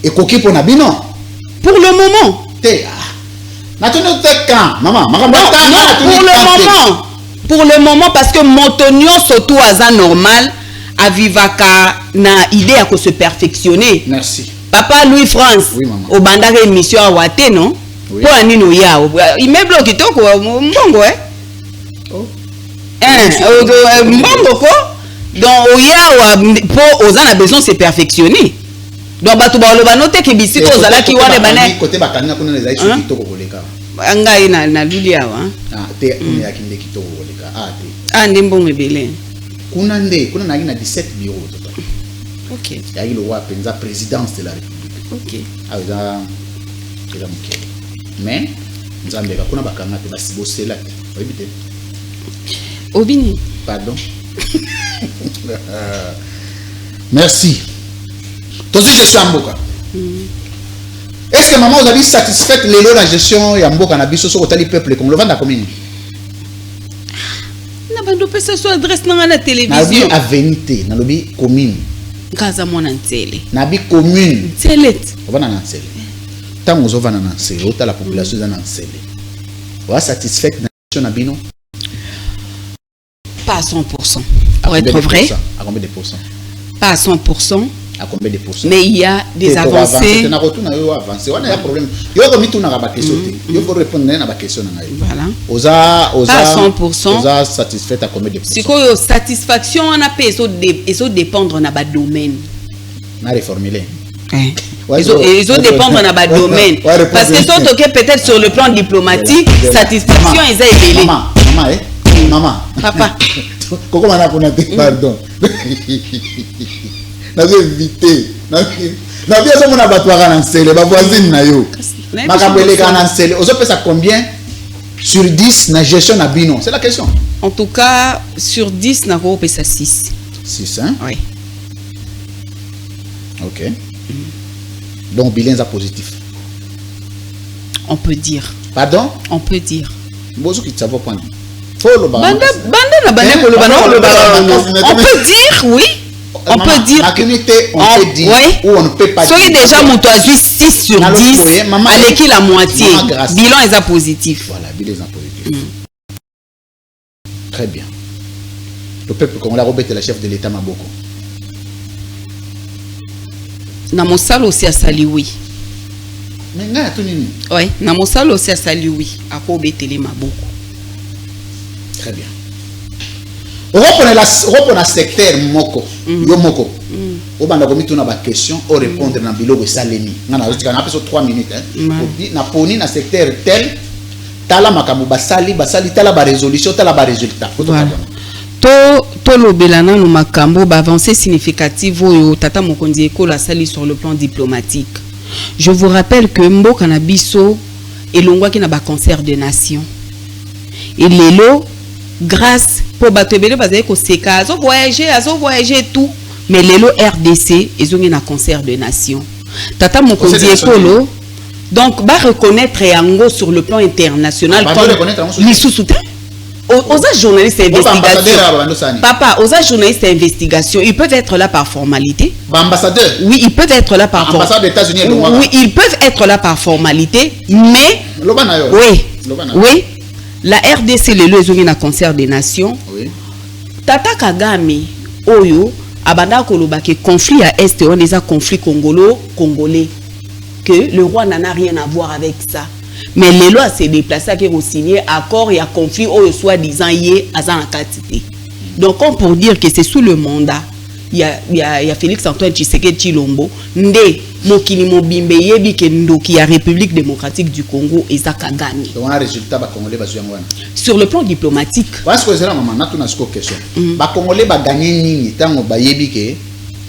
[SPEAKER 1] Et coquille pour Nabino?
[SPEAKER 2] Pour le moment.
[SPEAKER 1] Maman,
[SPEAKER 2] pour le moment, parce que Montonio surtout à normal, à vivaka na idée à se perfectionner.
[SPEAKER 1] Merci.
[SPEAKER 2] Papa Louis France,
[SPEAKER 1] oui, maman.
[SPEAKER 2] Au bandage émission à Wate, non?
[SPEAKER 1] Oui.
[SPEAKER 2] Pour Anino ya, il me bloque tout quoi, mbongo
[SPEAKER 1] Oh.
[SPEAKER 2] Mbongo quoi? Donc oya pour aux a besoin de se perfectionner. Donc bato ba loba note ke bisiko ozala ki wana bana
[SPEAKER 1] côté bakanga kuna les aïs kitoko koleka.
[SPEAKER 2] Ngai na luli awa.
[SPEAKER 1] Ah, te ya kinde kitoko koleka. Ah, te.
[SPEAKER 2] Ah ndembo mebele.
[SPEAKER 1] Kuna na 17 bureaux total.
[SPEAKER 2] OK.
[SPEAKER 1] Ya ile wa penza présidence de la République.
[SPEAKER 2] OK.
[SPEAKER 1] Ah, eza mukele. Mais nzambe ka kuna bakanga te basibosela te. Oyebite.
[SPEAKER 2] Obini.
[SPEAKER 1] Pardon. Merci. Toi aussi, je suis en Mboka. Est-ce que maman, vous avez satisfait de la gestion et en Mboka na biso sur le peuple comme le vend la commune?
[SPEAKER 2] Na bando pesa so adresse na la télévision.
[SPEAKER 1] Na avenue, na lobby commune.
[SPEAKER 2] Kaza mona ntele.
[SPEAKER 1] Na bi commune.
[SPEAKER 2] Telet.
[SPEAKER 1] On va na ntele. Tant vous va na ntele, autant la population dans ntele. On va satisfait na gestion na bino.
[SPEAKER 2] Pas à 100%. Pour être vrai.
[SPEAKER 1] À combien de pourcents?
[SPEAKER 2] Pas à 100%.
[SPEAKER 1] À combien de pourcents?
[SPEAKER 2] Mais il y a des avancées.
[SPEAKER 1] On a problème. Il y a il faut répondre à la question.
[SPEAKER 2] Voilà.
[SPEAKER 1] Pas
[SPEAKER 2] à 100%.
[SPEAKER 1] Osa satisfait à combien de pourcents?
[SPEAKER 2] C'est quoi satisfaction on a payé ils dépendre dans le domaine.
[SPEAKER 1] On a reformulé.
[SPEAKER 2] Ils ont dépendre dans le domaine. Parce que sont peut-être sur le plan diplomatique, satisfaction ils ont élevée.
[SPEAKER 1] Maman.
[SPEAKER 2] Papa.
[SPEAKER 1] Comment on a pardon. Na éviter. Na bien ça mon abattoir en scellé, ma voisine na yo. Makambele en scellé. Aux autres ça combien sur 10 na gestion na bino? C'est la question.
[SPEAKER 2] En tout cas, sur 10 na ko pesa 6.
[SPEAKER 1] 6 hein?
[SPEAKER 2] Oui.
[SPEAKER 1] OK. Donc bilan est positif.
[SPEAKER 2] On peut dire.
[SPEAKER 1] Pardon?
[SPEAKER 2] On peut dire.
[SPEAKER 1] Bozo qui savoir point.
[SPEAKER 2] On peut dire oui. On peut dire
[SPEAKER 1] ou on ne peut pas dire.
[SPEAKER 2] Soyez déjà montoisé 6 sur 10 avec la moitié. Bilan est positif.
[SPEAKER 1] Voilà, bilan est positif. Très bien. Le peuple congolais a la chef de l'État Maboko.
[SPEAKER 2] Na mosalo aussi a sali oui.
[SPEAKER 1] Mais nga tout nini?
[SPEAKER 2] Oui, na mosalo aussi a sali oui. A ko betele Maboko.
[SPEAKER 1] Très bien. Reprenez la secteur moko. Yo moko. Au banda komi tuna ba question au répondre na biloko salemi. Ngana ozika na peso 3 minutes hein. Na poni na secteur tel tala makambo basali tala ba résolution tala ba résultat.
[SPEAKER 2] Voilà. To lobelana no makambo ba avancée significative oyo tata mokonzi école sali sur le plan diplomatique. Je vous rappelle que mboka na biso elongwaki na ba concert de nation. Et lelo grâce pour batebele bazali ko seka azo voyager tout mais lelo RDC ezongi na concert de nation tata mokonzi ekolo donc ba reconnaître yango sur le plan international comme lisusu te aux journalistes investigation papa aux journalistes investigation ils peuvent être là par formalité
[SPEAKER 1] ambassadeur
[SPEAKER 2] oui ils peuvent être là par
[SPEAKER 1] ambassade des États-Unis
[SPEAKER 2] oui ils peuvent être là par formalité mais oui la RDC le lezongi na concert des nations. Oui. Tata Kagame oyo abanda koloba que conflit à est on des conflit congolais que le roi n'en a rien à voir avec ça. Mais les lois s'est déplacé qui ont signé accord et à conflit oyo soi-disant yé azan katité. Donc comme pour dire que c'est sous le mandat il y a Félix Antoine Tshisekedi Tshilombo ndé mokili mobimbe yebi ke ndoki ya République démocratique du Congo ezaka gagné.
[SPEAKER 1] Donc on a résultat ba congolais ba zuangwana.
[SPEAKER 2] Sur le plan diplomatique.
[SPEAKER 1] Parce que c'est là maman na tuna siko question. Ba congolais ba gagné nini tango ba yebi ke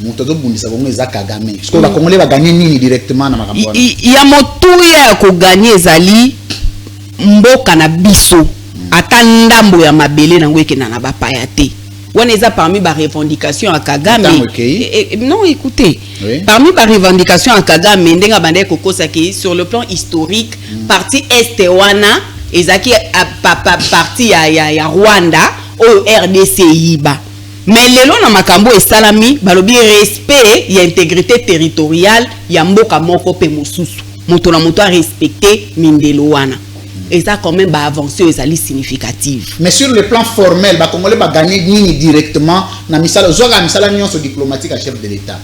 [SPEAKER 1] mutozo bundisa bongo ezaka gagné. Parce que ba congolais ba gagné nini directement na makambo wana. Ya motuya ko gagné ezali mboka na biso ata ndambo ya mabele na ngweke na ba payate. On est parmi les revendications à Kagame. Non, écoutez, oui. Parmi les revendications à Kagame, sur le plan historique, parti Est-Wana, ezaki parti ya Rwanda, au RDC Iba. Mais le long na makambo et salami, balobi respect, y a intégrité territoriale, y a mboka moko pe mosusu. Moto na moto a respecté mindelo wana. Et ça quand même va avancer aux alliés significatives. Mais sur le plan formel, les Congolais va gagner directement dans la mission diplomatique à chef de l'État.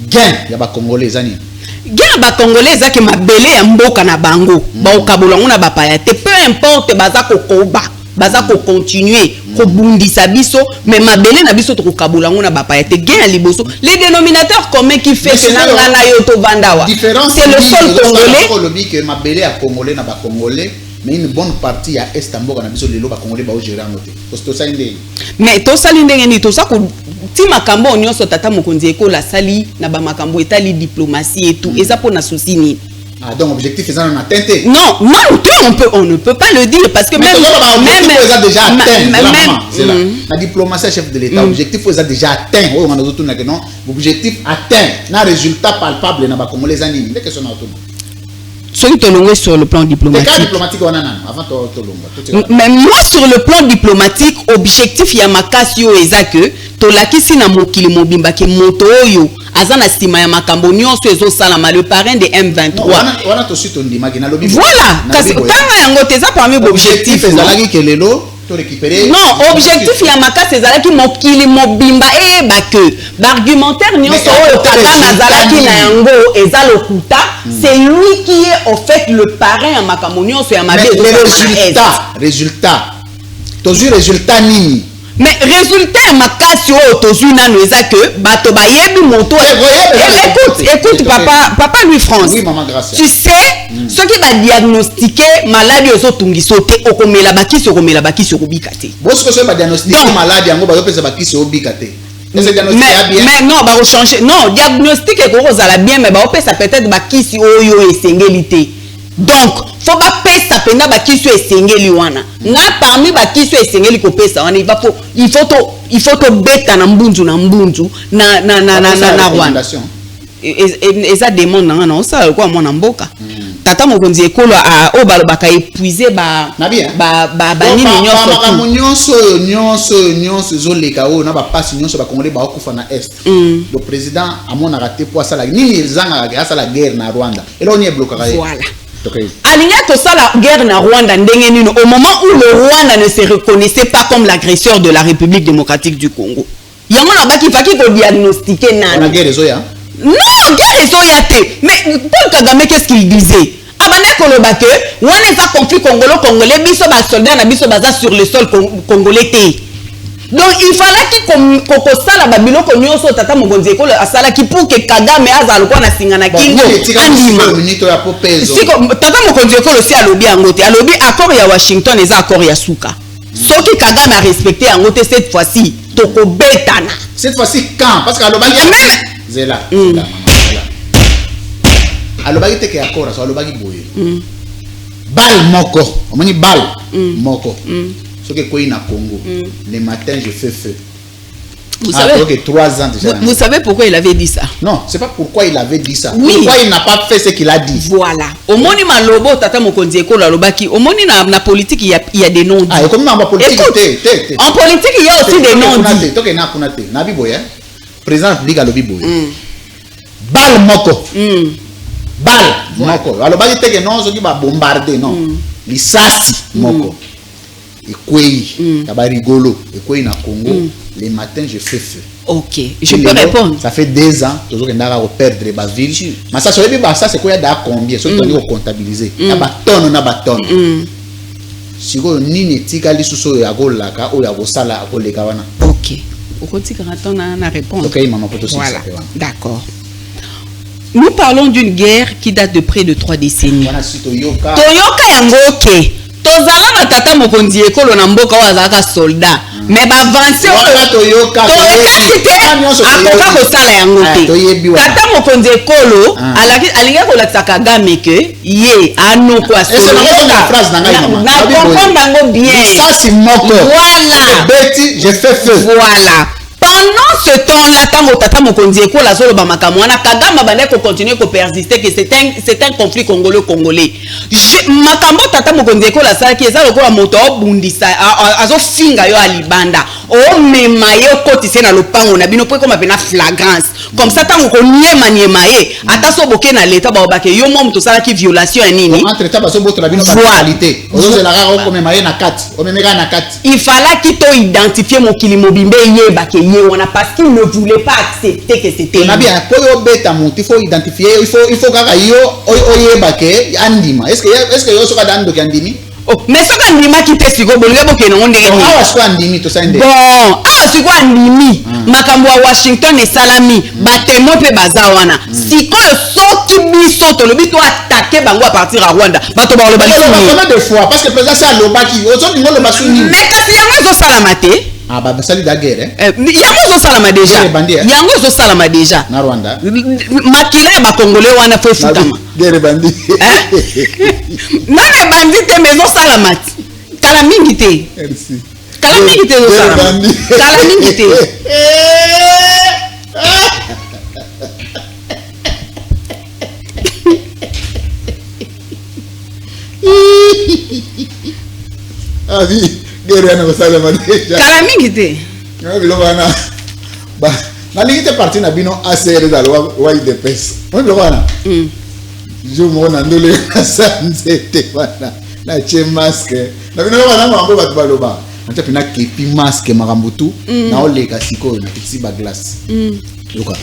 [SPEAKER 1] Gain, il y a des Congolais zani. Gain ba Congolais zaki mabele ya mboka na bango. Ba okabolango na ba payate. Peu importe bazako koba, bazako continuer ko bundisa biso, mais mabele na biso to okabolango na ba payate. Gain ya liboso. Les dénominateurs communs qui fait que na yo to vandawa. C'est le seul Congolais. Le dit que mabele ya Congolais na ba Congolais. Mais une bonne partie à Istanbul, on a besoin de l'eau, Congolais, va gérer en noté. Mais tout ça, tout ça, si Makambo, on y a tata mokonzi eko la sali, na ba Makambo etali diplomatie et tout, et ça pour na souci ni. Ah donc objectif est en atteinte. Non, on ne peut pas le dire parce que même déjà atteint. C'est là. La diplomatie chef de l'État, objectif est déjà atteint. On a d'autres non, objectif atteint, na résultat palpable na ba Congolais anime. Dès que son auto. Sur le plan diplomatique. Mais moi sur le plan diplomatique, objectif Yamakasio ezake tolakisi na mokili mobimba ke moto oyo azana sima ya makambo nyonso ezo salama le parrain de M23. Voilà, parce que tanga yango teza parmi objectif ezalaki ke lelo to récupérer.
[SPEAKER 2] Non, objectif ya makasi ezalaki mokili mobimba eyeba que l'argumentaire nyonso oyo Kagame azalaki na yango eza lokuta, c'est lui qui est au fait le parrain ya makambo nyonso ya mabe.
[SPEAKER 1] Le résultat tozu résultat nini?
[SPEAKER 2] Mais résultat makasi oyo tozu nanu eza que bato bayebi moto. Écoute papa Louis France.
[SPEAKER 1] Oui maman Gracia.
[SPEAKER 2] Tu sais ceux qui va diagnostiquer maladie aux otungiso te okomela bakisi okomela bakisi okobika te.
[SPEAKER 1] Boss ko so ba diagnostiquer maladie yango ba pesa bakisi obika te.
[SPEAKER 2] Mais non, bah changer. Non, diagnostic est gros à la bien, mais bah ça peut-être bakisi oyo esengeli. Donc, faut pas pesa ça pena bakisi esengeli wana. Na parmi bakisi esengeli ko pesa wana il faut to beta na mbunzu na Rwanda. Et ça demande non ça quoi mon mboka. Tata mokonzi ekolo a o balobaka épuiser ba
[SPEAKER 1] nini nyonso zoleka o na ba passe nyonso ba congolais ba kufa na est. Le président amona raté pour ça la nini zanga ga ça la guerre na Rwanda. Et là on est bloqué.
[SPEAKER 2] Voilà. Alinga to ça la guerre na Rwanda ndenge nino au moment où le Rwanda ne se reconnaissait pas comme l'agresseur de la République démocratique du Congo. Yango na ba ki faki ko diagnostiquer na.
[SPEAKER 1] La guerre zoya.
[SPEAKER 2] Non, guerre zoyate. Mais Paul Kagame qu'est-ce qu'il disait? Abane kolobake, on est ça conflit congolais biso ba soldats na biso baza sur le sol congolais té. Donc il fallait que sala ba biloko nyonso tata mokonzi ekolo asala ki pour que Kagame azalo kwa na singa na kingo. Siko tata mokonzi ekolo si alobi angote, alobi accord ya Washington eza accord ya suka. Soki Kagame a respecté angote cette fois-ci, toko betana.
[SPEAKER 1] Cette fois-ci quand? Parce que alobaki Zela. Alobaki te ke akora so alobaki boye. Bal moko, omani bal moko. Ce que quoi na Congo. Le matin je fais feu.
[SPEAKER 2] Vous savez
[SPEAKER 1] que 3 ans déjà.
[SPEAKER 2] Vous savez pourquoi il avait dit ça?
[SPEAKER 1] Non, c'est pas pourquoi il avait dit ça.
[SPEAKER 2] Oui.
[SPEAKER 1] Pourquoi il n'a pas fait ce qu'il a dit.
[SPEAKER 2] Voilà. Au moni malobo tata mokonzi ekolo alobaki, au moni na politique il y a des noms.
[SPEAKER 1] Ah, et comme en politique
[SPEAKER 2] en politique il y a aussi des noms.
[SPEAKER 1] Toke na kunate. Na biboya. Président République alobi boye. Bal moko. Bal moko. Alobaki te que non soki ba bombarder non. Lisasi moko. Ekwei taba rigolo ekwei na Congo les matins je fais feu.
[SPEAKER 2] OK, je peux répondre.
[SPEAKER 1] Ça fait 2 ans toujours que ndaka ko perdre ba ville. Mais ça serait bien ça c'est quoi da combien so toni ko comptabiliser. Na ba tonne. Siko nini tikali suso ya golaka o ya bosala akoleka wana.
[SPEAKER 2] OK. Okotika ratona na répondre.
[SPEAKER 1] OK maman poto ça.
[SPEAKER 2] Voilà. D'accord. Nous parlons d'une guerre qui date de près de 3 décennies. Toyoka yango OK. Tozala na tata mokonzi ekolo na mboka wa zaka soldat. Mais ba avancer
[SPEAKER 1] toyoka
[SPEAKER 2] akoka kosala yango te. Tata mokonzi ekolo alinga kolakisa Kagame ke ye anoko
[SPEAKER 1] soldat.
[SPEAKER 2] Na comprendre yango bien.
[SPEAKER 1] Ça c'est moko.
[SPEAKER 2] Voilà.
[SPEAKER 1] Beti je fais feu.
[SPEAKER 2] Voilà. Pendant ce temps-là, tango tata mokonzi ekola zolo ba makambo wana Kagame bande ko continuer ko persister que c'est un conflit congolais. Makambo tata mokonzi ekola sala ki eza lokola moto obundisa azo finga yo alibanda o mema yo kotise na lopango na bino po ko mapena flagrance comme ça tango ko niema ye ata so boke na leta ba obake yo mo moto sala ki violation ya nini
[SPEAKER 1] entre taba so boto na bino ba qualité ozo la raro ko mema ye na kati o memeka na kati
[SPEAKER 2] il fallait qu'il to identifier mokili mobimbe ye ba ke ye wana parce qu'il ne voulait pas accepter que c'était
[SPEAKER 1] na bien ko yo beta monti il faut identifier il faut kaka yo oye ba ke andima est-ce que yo so ka dando ke andimi.
[SPEAKER 2] Oh, mais ce qu'on dit, qui te suit, bon, siko andimi makambo wa Washington et salami batemo pe bazawana siko soki biso to lobi to attaquer bango à partir à Rwanda bato ba loba
[SPEAKER 1] combien de fois parce que président ça lobaki ozo ngolo basuni
[SPEAKER 2] mais kasi yango zo salamate
[SPEAKER 1] ah bah sali da guerre
[SPEAKER 2] yango zo salama déjà yango zo salama déjà
[SPEAKER 1] na Rwanda
[SPEAKER 2] makila ba congolais wana fo futama
[SPEAKER 1] guerre bandi
[SPEAKER 2] nana bandi te mais zo salamate kala mingi te
[SPEAKER 1] merci
[SPEAKER 2] kala mingi te zo salama kala mingi te
[SPEAKER 1] ah oui guerre ana salama déjà
[SPEAKER 2] kala mingi te
[SPEAKER 1] na bilo bana ba na lingite parti na bino ACR da wa IDPS on bilo bana je mo na ndole sanzete bana na che masque na bino bana mambo batu baloba On t'a pris un képi masque marambutu. Na on les casiko na petit ba glace. Luka.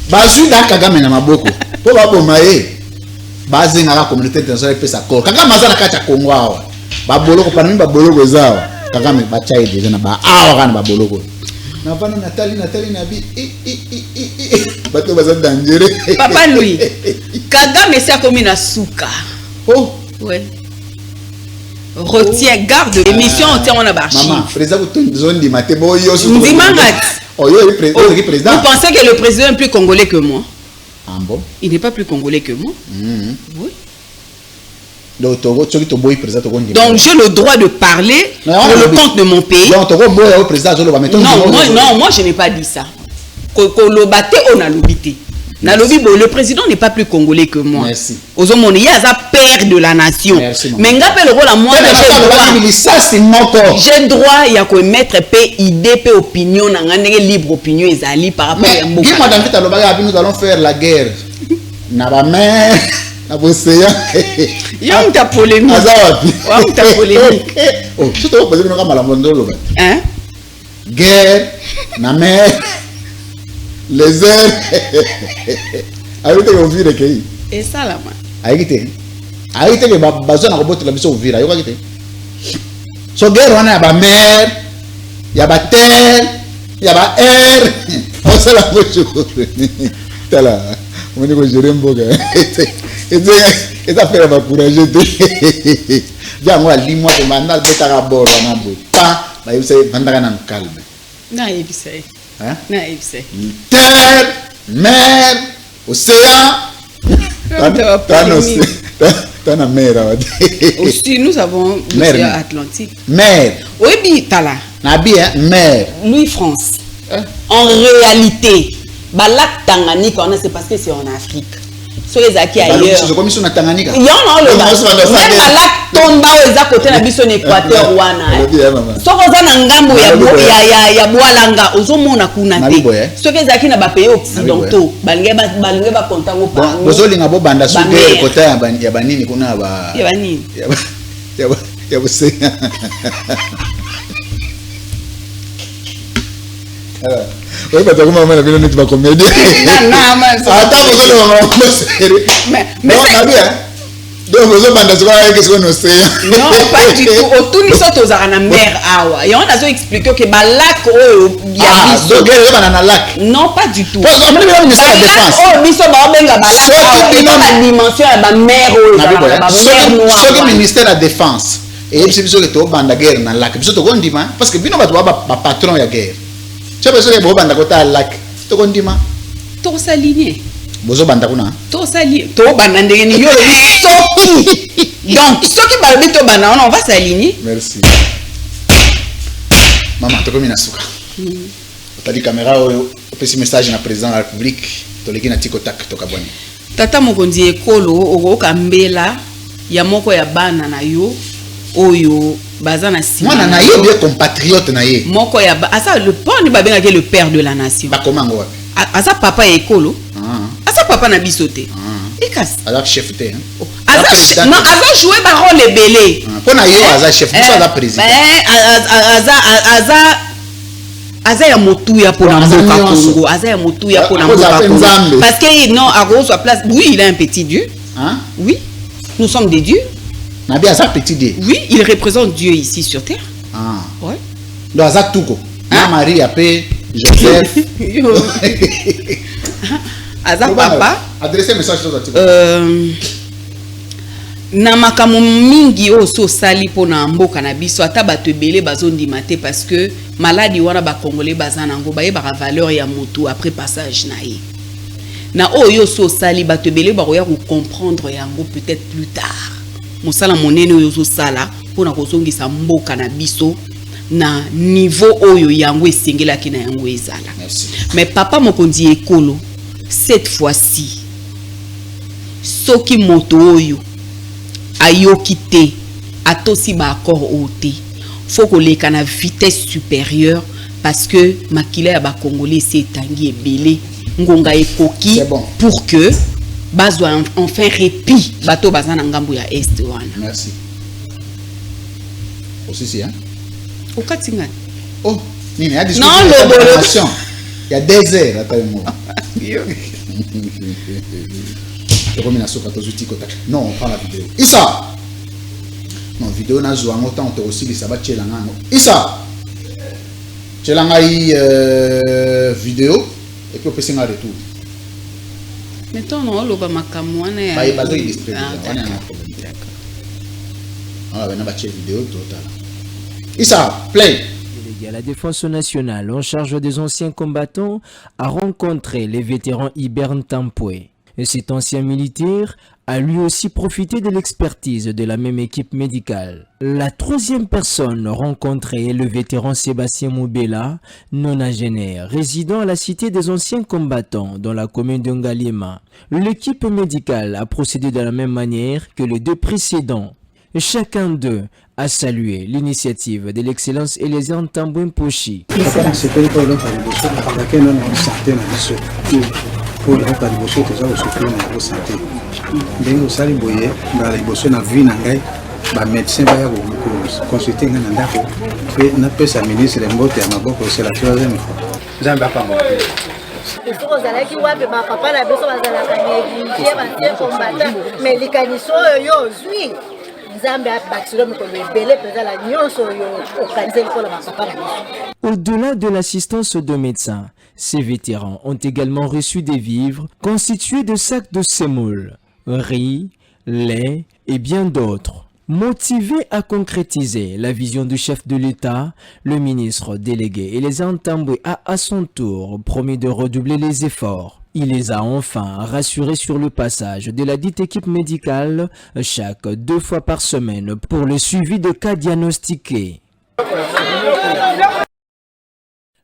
[SPEAKER 1] Bazu da Kagame na maboko. Po ba bomaye. Baze na la communauté internationale pesa ko. Kagame azana kata Kongo awa. Ba boloko panami ba boloko zawa. Kagame ba chai déjà na ba awa kana ba boloko. Na vana Nathalie na bi bato baza dangereux.
[SPEAKER 2] Papa Louis. Kagame c'est comme une souka.
[SPEAKER 1] Oh,
[SPEAKER 2] ouais. Retiens garde l'émission on a barchi.
[SPEAKER 1] Maman, président vous zone di maté bo yo sou.
[SPEAKER 2] Oh,
[SPEAKER 1] le président.
[SPEAKER 2] Vous pensez que le président est plus congolais que moi?
[SPEAKER 1] Ah bon?
[SPEAKER 2] Il n'est pas plus congolais que moi. Oui.
[SPEAKER 1] Donc
[SPEAKER 2] j'ai le droit de parler pour le compte de mon pays. Non, moi je n'ai pas dit ça. Le président n'est pas plus congolais que moi.
[SPEAKER 1] Merci.
[SPEAKER 2] Il y a un père de la nation.
[SPEAKER 1] Merci,
[SPEAKER 2] mais j'ai droit il y a que mettre idée opinion libre opinion par rapport à
[SPEAKER 1] nous allons faire la guerre. Na mer, na océan.
[SPEAKER 2] Y'a ta polémique. Ta polémique.
[SPEAKER 1] Oh, je te poser une caméra
[SPEAKER 2] hein?
[SPEAKER 1] Guerre, na mer, les airs. Arrêtez de ouvrir les pays.
[SPEAKER 2] Et ça là, man.
[SPEAKER 1] Arrêtez que bazo na robot la mission ouvrir. Ayo arrêtez. So guerre on a ba mer, y a ba terre, y a ba air. On se la voiture. Tala. On est gérer mboga. Et ça fait encourager. Viens moi lis-moi que maintenant betara bord na bo. Pa, ba you say vandaka na calme.
[SPEAKER 2] Na ebise.
[SPEAKER 1] Hein?
[SPEAKER 2] Na ebise.
[SPEAKER 1] Terre, mer, océan. T'as na mer.
[SPEAKER 2] Aussi nous avons l'océan Atlantique.
[SPEAKER 1] Mer.
[SPEAKER 2] Oui, bi tala.
[SPEAKER 1] Na bi mer.
[SPEAKER 2] Louis France. En réalité Balak Tanganyika, c'est parce que c'est en Afrique. Sur les acquis ailleurs.
[SPEAKER 1] C'est comme si on a Tanganyika.
[SPEAKER 2] Il y en a le même Balak tomba aux côté de la Équateur wana. Sauf aux Anangambo ya Boalanga, aux Omona Kunate. Sur les acquis na ba pays occidentaux. Balga ba kontango pa.
[SPEAKER 1] Bozolinga bo banda sur des côté ya banini kuna ba.
[SPEAKER 2] Ya banini.
[SPEAKER 1] Ya bose. Oui, parce que moi, je vais faire comédie. Attends, mais donc, vous avez que c'est un océan.
[SPEAKER 2] Non, pas du tout. Autour de ça, tu as une mer. Et on a expliqué que le lac, il y a
[SPEAKER 1] un lac.
[SPEAKER 2] Non, pas du tout.
[SPEAKER 1] Vous avez le ministère de la Défense.
[SPEAKER 2] Oh, il y a une dimension de la mer.
[SPEAKER 1] Le ministère de la Défense. Et puis, vous avez la guerre dans le lac. Parce que vous avez un patron de la guerre. Tu as besoin de banda kota lac. Tu connais ma?
[SPEAKER 2] Tout s'aligner.
[SPEAKER 1] Bozo banda kuna.
[SPEAKER 2] Tout s'aligner. Tout banda ndengeni yo soki. Donc soki balbi to banda on va s'aligner.
[SPEAKER 1] Merci. Maman, tu comme inasuka. T'as dit caméra au petit message na président de la République. To leki na tikotak to kaboni.
[SPEAKER 2] Tata mokonzi ekolo okokambela ya moko ya bana na yo oyo bazana si.
[SPEAKER 1] Moi na yo bien compatriote na ye.
[SPEAKER 2] Moko ya asa le pont ba benga le père de la nation.
[SPEAKER 1] Ba comment ngo wapi?
[SPEAKER 2] Asa papa ekolo. Asa papa na bisote. Ekas.
[SPEAKER 1] Asa chef te.
[SPEAKER 2] Asa non asa jouer ba rôle belé.
[SPEAKER 1] Pona yo asa chef, ça asa président.
[SPEAKER 2] Asa ya motuya pour na mboka Congo. Asa ya motuya pour na mboka Congo. Parce que non à sa place, oui, il a un petit dieu. Hein? Oui. Nous sommes des dieux.
[SPEAKER 1] Nabi asa petit dieu.
[SPEAKER 2] Oui, il représente Dieu ici sur terre.
[SPEAKER 1] Ah.
[SPEAKER 2] Ouais.
[SPEAKER 1] Donc asa tuko. Na Marie appelé Joseph.
[SPEAKER 2] Asa papa.
[SPEAKER 1] Adressez message aux
[SPEAKER 2] na makambo mingi oso sali pona mboka na biso ata bato ebele bazondima te parce que maladi wana ba congolais bazana ngo baye ba valeur ya moto après passage na ye na oyo so sali bato ebele ba koya ko comprendre yango peut-être plus tard mosala monene oyo so sala pona kozongisa mboka na biso na niveau oyo yango esengelaki na yango ezala. Mais papa mokonzi ekolo cette fois-ci soki moto oyo ayoki te atosi ba accord oté faut que les na vitesse supérieure parce que makila ya ba congolais c'est tangi ebele ngonga ekoki pour que bazwa enfin répit bato bazana ngambo ya est wana.
[SPEAKER 1] Merci. Aussi si hein.
[SPEAKER 2] Au Katinga.
[SPEAKER 1] Oh, il y a
[SPEAKER 2] Non, le
[SPEAKER 1] il y a des heures. Non, on prend la vidéo. Issa. Non, vidéo n'a joué en autant aussi les sabbats chez l'angano. Issa. Chez l'angaï vidéo et puis on peut s'en retour.
[SPEAKER 2] Mettons non, le bamakamouane.
[SPEAKER 1] Bah, il va y distribuer. On va voir vidéo totale. Issa, play.
[SPEAKER 3] La Défense nationale en charge des anciens combattants a rencontré les vétérans Iberne Tampoué. Et cet ancien militaire a lui aussi profité de l'expertise de la même équipe médicale. La troisième personne rencontrée est le vétéran Sébastien Moubela, nonagénaire, résident à la cité des anciens combattants dans la commune de Ngaliema. L'équipe médicale a procédé de la même manière que les deux précédents. Chacun d'eux a salué l'initiative de l'excellence Eliezer Ntambwe Mposhi.
[SPEAKER 4] Pour le repas de Bosso, tu as aussi fait une santé. Dès que vous allez boyer, dans les Bosso, na vie n'angai, bah médecin va y avoir consulter un andako. Et n'a pas sa ministre de Mbote à ma boque, c'est la troisième fois. J'en vais pas monter.
[SPEAKER 5] Il faut que vous qui wapi ma papa la besoin de la caméra, ancien combattant, mais les canisso yo zui.
[SPEAKER 3] Au-delà de l'assistance de médecins, ces vétérans ont également reçu des vivres constitués de sacs de semoule, riz, lait et bien d'autres. Motivé à concrétiser la vision du chef de l'État, le ministre délégué Eliezer Ntambwe a à son tour promis de redoubler les efforts. Il les a enfin rassurés sur le passage de la dite équipe médicale chaque 2 fois par semaine pour le suivi de cas diagnostiqués.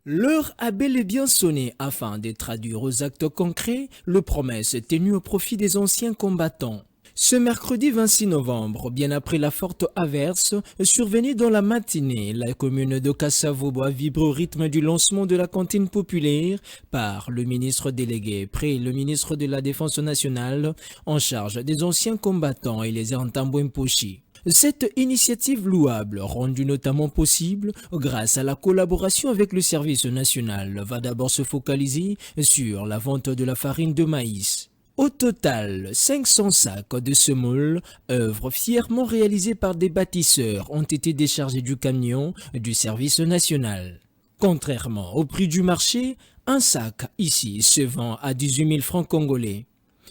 [SPEAKER 3] L'heure a bel et bien sonné afin de traduire aux actes concrets les promesses tenues au profit des anciens combattants. Ce mercredi 26 novembre, bien après la forte averse survenue dans la matinée, la commune de Kassavobo a vibré au rythme du lancement de la cantine populaire par le ministre délégué, près le ministre de la Défense nationale en charge des anciens combattants Eliezer Ntambwe Mposhi. Cette initiative louable, rendue notamment possible grâce à la collaboration avec le service national, va d'abord se focaliser sur la vente de la farine de maïs. Au total, 500 sacs de semoule, œuvre fièrement réalisée par des bâtisseurs, ont été déchargés du camion du service national. Contrairement au prix du marché, un sac ici se vend à 18 000 francs congolais.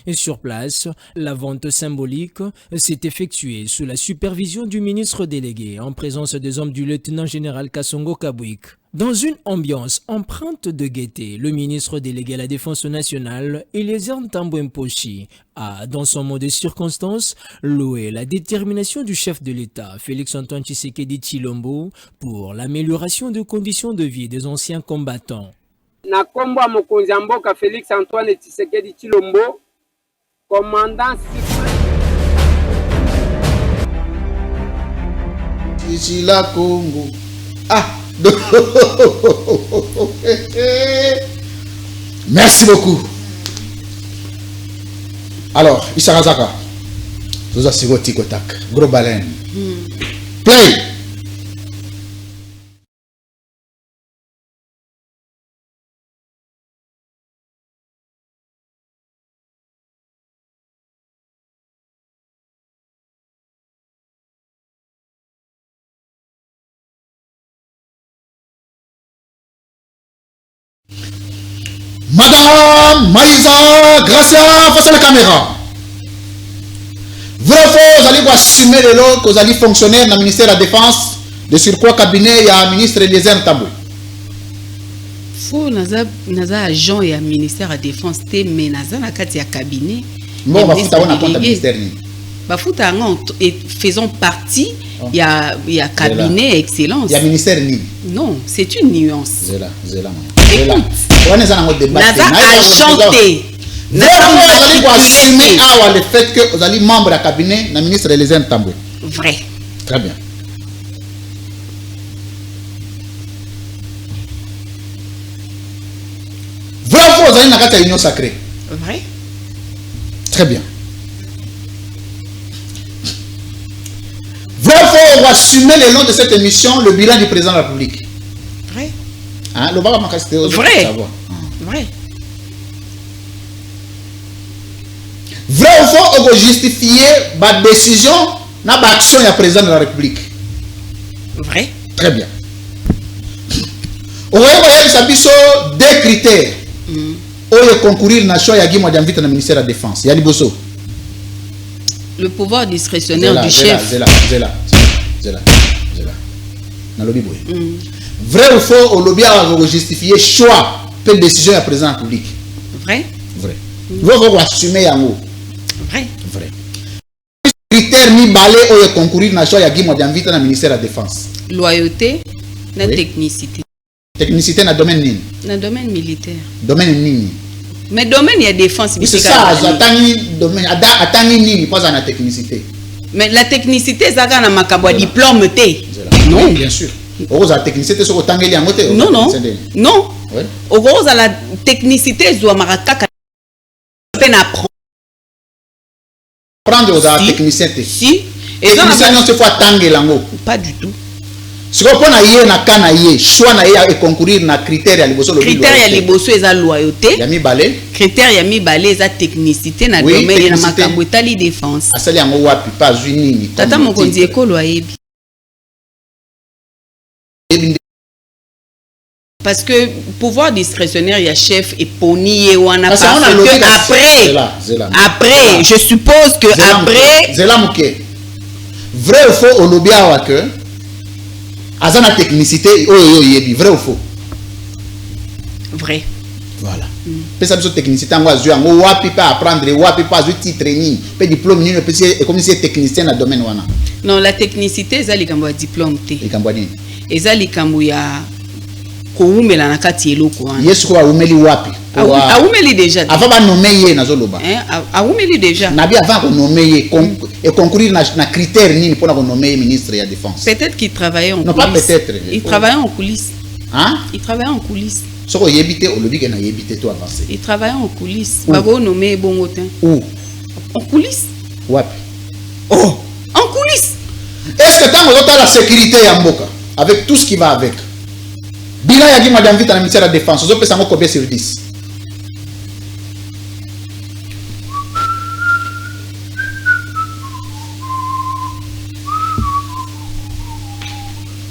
[SPEAKER 3] Et sur place, la vente symbolique s'est effectuée sous la supervision du ministre délégué en présence des hommes du lieutenant-général Kassongo Kabouik. Dans une ambiance empreinte de gaieté, le ministre délégué à la Défense nationale, Eliezer Ntambwe Mposhi, a, dans son mot de circonstance, loué la détermination du chef de l'État, Félix-Antoine Tshisekedi Tshilombo, pour l'amélioration des conditions de vie des anciens combattants.
[SPEAKER 6] Na kombo a mokonzi ya mboka Félix-Antoine Tshisekedi Tshilombo, commandant
[SPEAKER 1] ici la Congo. Ah. Merci beaucoup. Alors, Issa Razaka, vous avez signé Tikotak, gros baleine. Play. Madame Maïsa Gracia face à la caméra. Vrai faux, vous allez assumer le lot que vous allez fonctionnaire dans le ministère de la Défense, de surcroît cabinet, il y a un ministre Eliezer Ntambwe.
[SPEAKER 2] Faux, naza agent et un ministère de la Défense, mais naza na kati ya cabinet.
[SPEAKER 1] Bon, on va foutre un compte ministère.
[SPEAKER 2] Bah foutre et faisons partie, il y a cabinet excellence.
[SPEAKER 1] Il y a ministère ni.
[SPEAKER 2] Non, c'est une nuance.
[SPEAKER 1] Zéla.
[SPEAKER 2] Écoute.
[SPEAKER 1] Naza
[SPEAKER 2] agenté.
[SPEAKER 1] Vous allez assumer le fait que vous allez membre du cabinet du ministre Eliezer Ntambwe.
[SPEAKER 2] Vrai.
[SPEAKER 1] Très bien. Vrai ou faux, vous allez dans la union sacrée.
[SPEAKER 2] Vrai.
[SPEAKER 1] Très bien. Vrai ou faux, faut assumer le long de cette émission le bilan du président de la République.
[SPEAKER 2] Vrai.
[SPEAKER 1] Hein? Le bac m'a cité.
[SPEAKER 2] Vrai. Vrai.
[SPEAKER 1] Vrai ou faux, on va justifier ma décision, ma action du président de la République.
[SPEAKER 2] Vrai.
[SPEAKER 1] Très bien. On va deux critères. Où concourir nation et agir dans le ministère de la Défense. Il y a Bosso.
[SPEAKER 2] Le pouvoir discrétionnaire du chef.
[SPEAKER 1] Vrai ou faux, au lobby a justifié choix de décision du président de la République.
[SPEAKER 2] Vrai.
[SPEAKER 1] Vrai. Vous devez assumer en haut.
[SPEAKER 2] Vrai.
[SPEAKER 1] Vrai. Critère ni balé ou concourir nation et agir dans le ministère de la Défense.
[SPEAKER 2] Loyauté, la
[SPEAKER 1] Oui.
[SPEAKER 2] technicité.
[SPEAKER 1] Technicité dans le domaine nini?
[SPEAKER 2] Dans le domaine militaire.
[SPEAKER 1] Domaine nini?
[SPEAKER 2] Mais domaine, il y a défense.
[SPEAKER 1] C'est ça, domaine. Attends, nini, pas dans la technicité.
[SPEAKER 2] Mais la technicité, ça a un diplôme.
[SPEAKER 1] Non, bien sûr. La technicité, c'est autant qu'il y a un côté.
[SPEAKER 2] Non, non. Non.
[SPEAKER 1] Oui.
[SPEAKER 2] Au gros, la technicité, je dois m'arrêter apprendre.
[SPEAKER 1] Prendre la technicité.
[SPEAKER 2] Si.
[SPEAKER 1] Et ça, non, c'est fois tanguer l'ango.
[SPEAKER 2] Pas du tout.
[SPEAKER 1] Si vous prenez na kana ye, choix na ye et concourir na critère ya liboso le
[SPEAKER 2] critère ya liboso eza loyauté.
[SPEAKER 1] Ya mi balé.
[SPEAKER 2] Critère ya mi balé eza technicité na domaine na makambo etali défense.
[SPEAKER 1] Asali yango wapi pas nini.
[SPEAKER 2] Tata mokonzi ekolo ayebi. Parce que pouvoir discrétionnaire ya chef et poni ye wana parce que après je suppose que après
[SPEAKER 1] zela muke. Vrai ou faux au lobby awa que azana technicité vrai ou faux?
[SPEAKER 2] Vrai.
[SPEAKER 1] Voilà. Pesa biso technicité yango azwi yango wapi pa apprendre wapi pa azwi titre nini pe diplôme nini pe c'est comme si technicien na domaine wana.
[SPEAKER 2] Non, la technicité eza likambo ya diplôme te.
[SPEAKER 1] Likambo nini?
[SPEAKER 2] Eza likambo ya koumela na kati eloko wana.
[SPEAKER 1] Yesu ko aumeli wapi?
[SPEAKER 2] Aumeli déjà.
[SPEAKER 1] Avant ba nommer ye nazoloba.
[SPEAKER 2] Aumeli déjà.
[SPEAKER 1] Na bien avant ko nommer ye et concourir na critère nini pour na ko nommer ministre de la défense.
[SPEAKER 2] Peut-être qu'il travaillait en coulisses.
[SPEAKER 1] Non, pas peut-être.
[SPEAKER 2] Il travaillait en coulisses.
[SPEAKER 1] Hein?
[SPEAKER 2] Il travaillait en coulisses.
[SPEAKER 1] Ce qu'on yébité au lobby na yébité tout avancé.
[SPEAKER 2] Il travaillait en coulisses. Babo nommé Bongotin.
[SPEAKER 1] Où?
[SPEAKER 2] En coulisses.
[SPEAKER 1] Wapi?
[SPEAKER 2] Oh, en coulisses.
[SPEAKER 1] Est-ce que tant que la sécurité ya mboka avec tout ce qui va avec? Bila ya gima d'envie dans le ministère de la Défense, vous avez combien sur 10?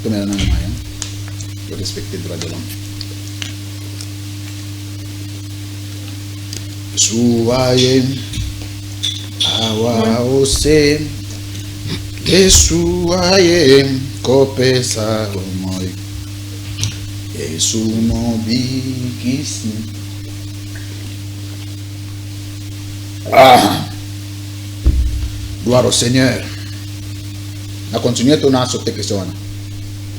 [SPEAKER 1] Comme un il faut respecter le droit de l'homme. Suaye awa ose Esuaye kopesa omoy Esu mobikisi. Ah, gloire au Seigneur. On continue ton à sauter question.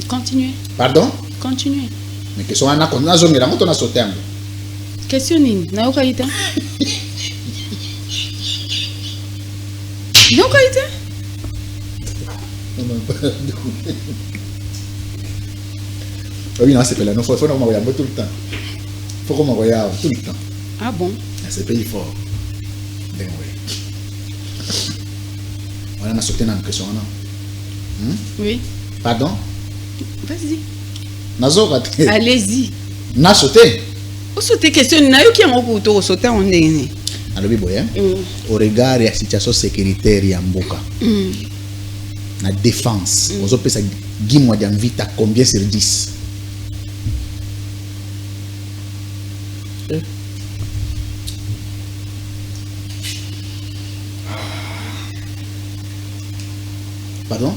[SPEAKER 2] Continuez.
[SPEAKER 1] Pardon?
[SPEAKER 2] Continuez.
[SPEAKER 1] Mais question on a zonge la on a sauté.
[SPEAKER 2] Question nini? Na okaita? Na okaita?
[SPEAKER 1] Oui, non, c'est pas là. Il faut qu'on m'envoie tout le temps. Il faut qu'on m'envoie tout le temps.
[SPEAKER 2] Ah bon?
[SPEAKER 1] C'est pays fort. Ben oui. On a sauté dans la question, non?
[SPEAKER 2] Oui.
[SPEAKER 1] Pardon?
[SPEAKER 2] Vas-y. Allez-y.
[SPEAKER 1] On a sauté.
[SPEAKER 2] On saute question. On a eu qui a un sauté en dernier.
[SPEAKER 1] Alors, au regard de la situation sécuritaire et en Mboka, la défense, vous avez ça guimou d'envite à combien sur 10? Pardon?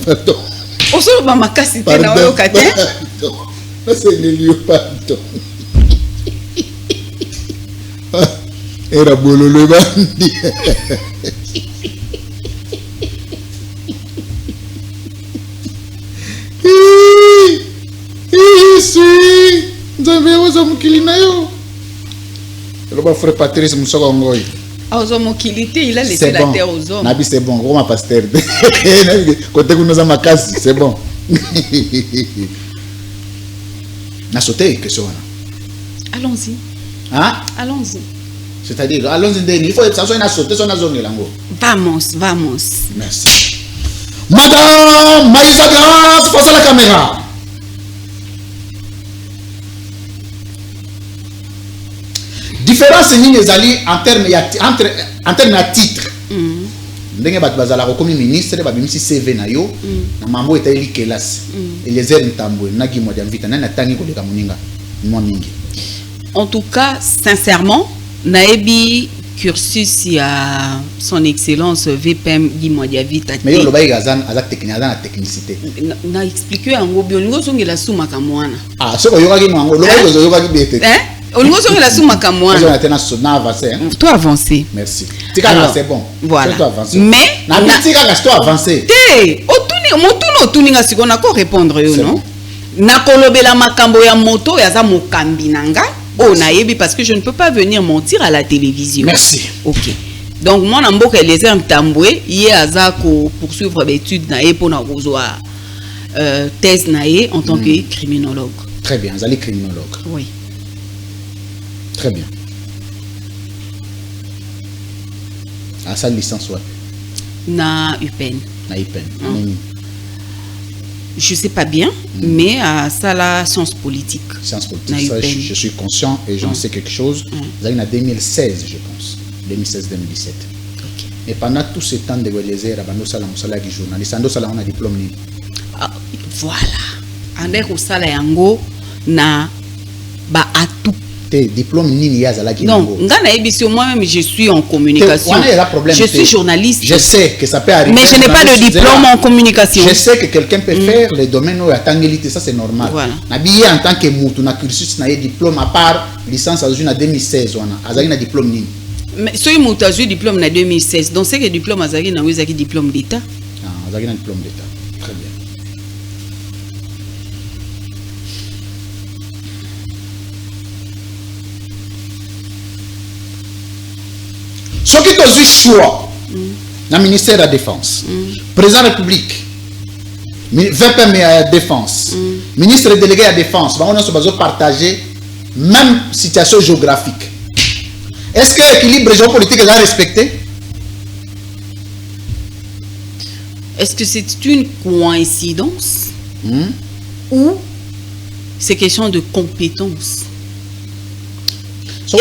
[SPEAKER 1] Pardon.
[SPEAKER 2] On se va ma casse dans le quartier.
[SPEAKER 1] C'est le lieu, pardon. Era bololo bandi. Si, nzambe waza mukili nayo. Loba frère Patrice Musoko Ngoy.
[SPEAKER 2] Aux mokilité, il a laissé la terre aux hommes.
[SPEAKER 1] Nabi c'est bon, gros pasteur. Côté que nous avons ma casse, c'est bon. Na sauté question.
[SPEAKER 2] Allons-y.
[SPEAKER 1] Hein?
[SPEAKER 2] Allons-y.
[SPEAKER 1] C'est-à-dire, allons-y, il faut que ça soit une sauté sur la zone.
[SPEAKER 2] Vamos.
[SPEAKER 1] Merci. Madame Maïsa Grâce, face à la caméra. Différence est en termes à titre. Ndenge bat bazala comme ministre ba bimisi CV na yo na mambo etali kelas Eliezer Ntambwe na Guy Modiamvita na tangi ko leka muninga mwa mingi.
[SPEAKER 2] En tout cas, sincèrement, naebi cursus ya son excellence VPM Guy Modiamvita.
[SPEAKER 1] Mais yo loba igazan ala technicité.
[SPEAKER 2] Na expliquer en bio ngo songela suma kamwana.
[SPEAKER 1] Ah, soko yoka ki mwango loba yoka ki bete.
[SPEAKER 2] Olingo songela suma kamwana.
[SPEAKER 1] On a tena sona avancer.
[SPEAKER 2] Toi avancer.
[SPEAKER 1] Merci. Tika c'est bon.
[SPEAKER 2] Voilà.
[SPEAKER 1] Toi avancer.
[SPEAKER 2] Mais
[SPEAKER 1] na tika ka toi avancer.
[SPEAKER 2] Té, otuni nga sikona ko répondre yo non. Na kolobela makambo ya moto ya za mokambi nanga. Oh nayebi parce que je ne peux pas venir mentir à la télévision.
[SPEAKER 1] Merci.
[SPEAKER 2] OK. Donc mon amboka Eliezer Ntambwe yé aza ko poursuivre l'étude na pour na kozwa thèse na en tant que criminologue.
[SPEAKER 1] Très bien, vous allez criminologue.
[SPEAKER 2] Oui.
[SPEAKER 1] Très bien. À sa licence ouais.
[SPEAKER 2] Na UPN.
[SPEAKER 1] Na UPN.
[SPEAKER 2] Je sais pas bien, mais à ça la science politique.
[SPEAKER 1] Science politique. Ça, je suis conscient et j'en sais quelque chose. Vous allez en 2016, je pense. 2016-2017.
[SPEAKER 2] Okay.
[SPEAKER 1] Et pendant tout ce temps de Eliezer, on a journaliste. On a diplôme.
[SPEAKER 2] Voilà. Ande ko sala yango na ba atu.
[SPEAKER 1] Diplôme nini yazalaki
[SPEAKER 2] non ngana ebisi moi-même je suis en communication. Je suis journaliste.
[SPEAKER 1] Je sais que ça peut arriver.
[SPEAKER 2] Mais je n'ai pas de diplôme en communication.
[SPEAKER 1] Je sais que quelqu'un peut faire le domaine où atangélité, ça c'est normal.
[SPEAKER 2] Voilà.
[SPEAKER 1] Nabiye en tant que mutu na cursus na diplôme à part licence à en 2016 wana. Azali na diplôme nini?
[SPEAKER 2] Mais soy mutu a diplôme en 2016. Donc c'est que diplôme azali na wezaki diplôme d'état.
[SPEAKER 1] Ah, azali na diplôme d'état. Très bien. Ce qui est choix, le ministère de la Défense, président de la République, VPM à la Défense, ministre délégué à la Défense, on a partagé même situation géographique. Est-ce que l'équilibre géopolitique est respecté?
[SPEAKER 2] Est-ce que c'est une coïncidence ou c'est question de compétence?
[SPEAKER 1] Non,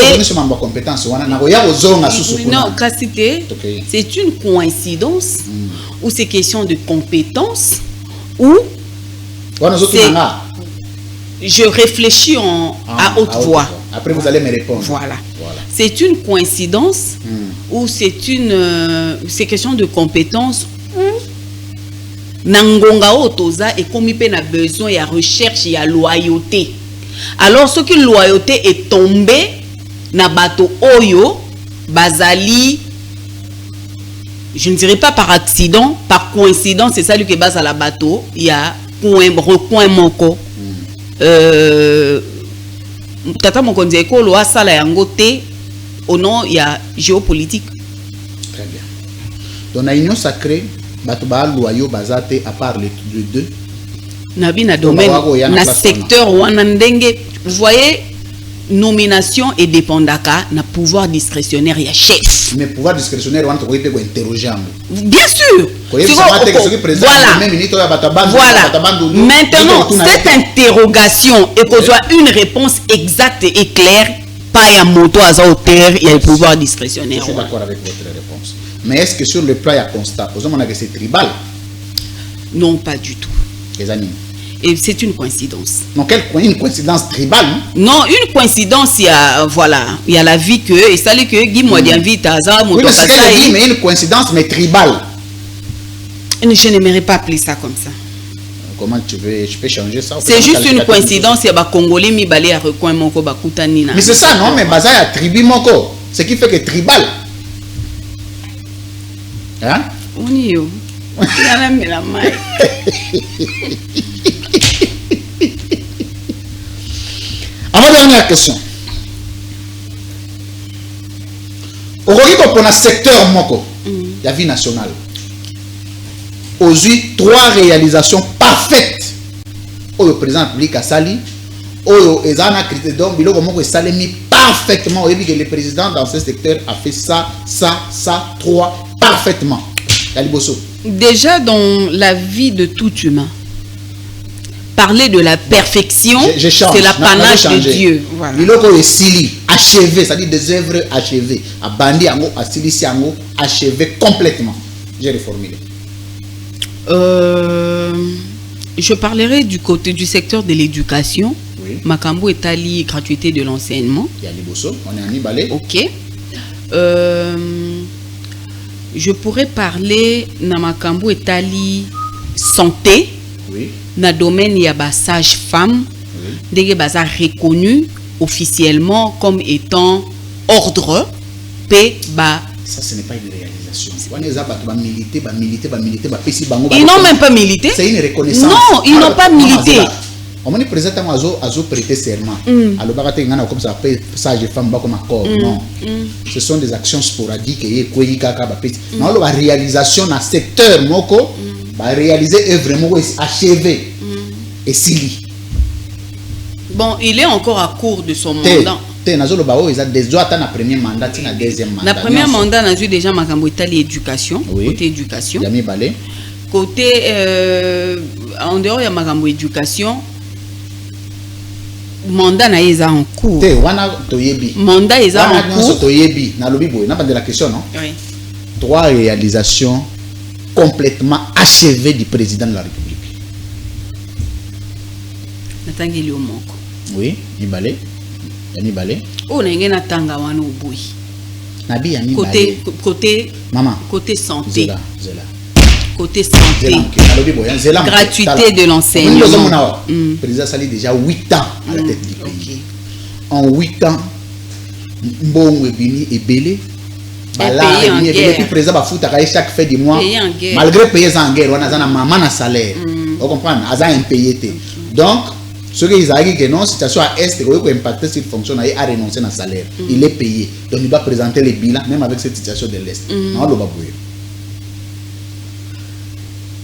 [SPEAKER 2] c'est une coïncidence ou c'est question de compétence ou je réfléchis à haute voix.
[SPEAKER 1] Après vous allez me répondre.
[SPEAKER 2] Voilà. C'est une coïncidence ou c'est question de compétence ou Nangonga Otoza et comme il a besoin de recherche et de loyauté. Alors ce que loyauté est tombée na bato oyo bazali, je ne dirais pas par accident, par coïncidence, c'est ça lui qui base à la bateau, il y a recoin moko tata mokonzi ekolo asala yango te au nom il y a géopolitique.
[SPEAKER 1] Très bien. Dans la union sacrée bato ba loyaux bazate à part les deux
[SPEAKER 2] nabi na domaine na secteur wana ndenge vous voyez. Nomination et dépendaka na pouvoir discrétionnaire ya chef.
[SPEAKER 1] Mais pouvoir discrétionnaire on peut interroger.
[SPEAKER 2] Bien sûr. Voilà. Maintenant cette interrogation et qu'on soit une réponse exacte et claire pas ya moto à hauteur il y a le pouvoir discrétionnaire.
[SPEAKER 1] Je suis d'accord avec votre réponse. Mais est-ce que sur le plan il y a constat posons que c'est tribal?
[SPEAKER 2] Non, pas du tout.
[SPEAKER 1] Les amis.
[SPEAKER 2] Et c'est une coïncidence.
[SPEAKER 1] Donc, une coïncidence tribale?
[SPEAKER 2] Non, une coïncidence, il y a, voilà, il y a la vie que, et ça que Guy Modiamvita,
[SPEAKER 1] oui, mais une coïncidence, mais tribale.
[SPEAKER 2] Je n'aimerais pas appeler ça comme ça.
[SPEAKER 1] Comment tu peux changer ça?
[SPEAKER 2] C'est juste une coïncidence, il y a des Congolais qui balé à recoin moko bakutani na.
[SPEAKER 1] Mais c'est ça, non? Mais baza ya tribu moko. Ce qui fait que tribal. Hein?
[SPEAKER 2] On y est. La maille.
[SPEAKER 1] Avant dernière question. Au pour un secteur moko, la vie nationale. Aujourd'hui, 3 réalisations parfaites. Au président public à Sali, Oyo ezana critère donc biloko moko esalemi parfaitement. Oyebi que le président dans ce secteur a fait ça, 3 parfaitement. Kaliboso.
[SPEAKER 2] Déjà dans la vie de tout humain, parler de la perfection, c'est l'apanage de Dieu. Voilà.
[SPEAKER 1] Biloko esili achevé, c'est-à-dire des œuvres achevées. Abandi yango, asilisi yango, achevé complètement. J'ai reformulé.
[SPEAKER 2] Je parlerai du côté du secteur de l'éducation.
[SPEAKER 1] Oui.
[SPEAKER 2] Makambo etali gratuité de l'enseignement.
[SPEAKER 1] Yaliboso, on est à Nibale.
[SPEAKER 2] Ok. Je pourrais parler na makambo etali santé.
[SPEAKER 1] Oui.
[SPEAKER 2] Na domaine ya ba sage-femme.
[SPEAKER 1] Oui.
[SPEAKER 2] Ndenge baza reconnu officiellement comme étant ordre P ba.
[SPEAKER 1] Ça, ce n'est pas une réalisation.
[SPEAKER 2] Ils n'ont même pas milité.
[SPEAKER 1] C'est une reconnaissance.
[SPEAKER 2] Non, ils n'ont pas milité.
[SPEAKER 1] On m'a dit président Azo prêté serment. Alors, comme ça, sage femme, comme accord. Non. Ce sont des actions sporadiques. Non, la réalisation dans le secteur, va réaliser vraiment achevé. Et Sili.
[SPEAKER 2] Bon, il est encore à court de son mandat.
[SPEAKER 1] La première mandat, la deuxième mandat.
[SPEAKER 2] La première mandat, on a vu déjà Makambo Etali éducation.
[SPEAKER 1] Oui.
[SPEAKER 2] Côté éducation.
[SPEAKER 1] Yami Balé.
[SPEAKER 2] Côté, en dehors de Makambo éducation, mandat na eza en cours. Mandat eza en cours.
[SPEAKER 1] La question, non?
[SPEAKER 2] Oui.
[SPEAKER 1] 3 réalisations complètement achevées du président de la République.
[SPEAKER 2] Natangeli omoko.
[SPEAKER 1] Oui, Nibale. Nibale.
[SPEAKER 2] Oh, n'engé natanga wana obui.
[SPEAKER 1] Nabi ya
[SPEAKER 2] côté
[SPEAKER 1] maman.
[SPEAKER 2] Côté santé.
[SPEAKER 1] Zela.
[SPEAKER 2] Côté santé. Gratuité de l'enseignement.
[SPEAKER 1] Le président Sali déjà 8 ans à la tête du pays. Okay. En 8 ans, Mbongo Bini et Belé. Et puis le président va foutre chaque fin du mois. Malgré payer en guerre, on a un maman à salaire. Vous comprenez? On a un payé. Donc, ce qui est dit que non, situation à Est, il peut impacter cette fonction à renoncer à salaire. Il est payé. Donc il doit présenter les bilans, même avec cette situation de l'Est. Non, le baboué.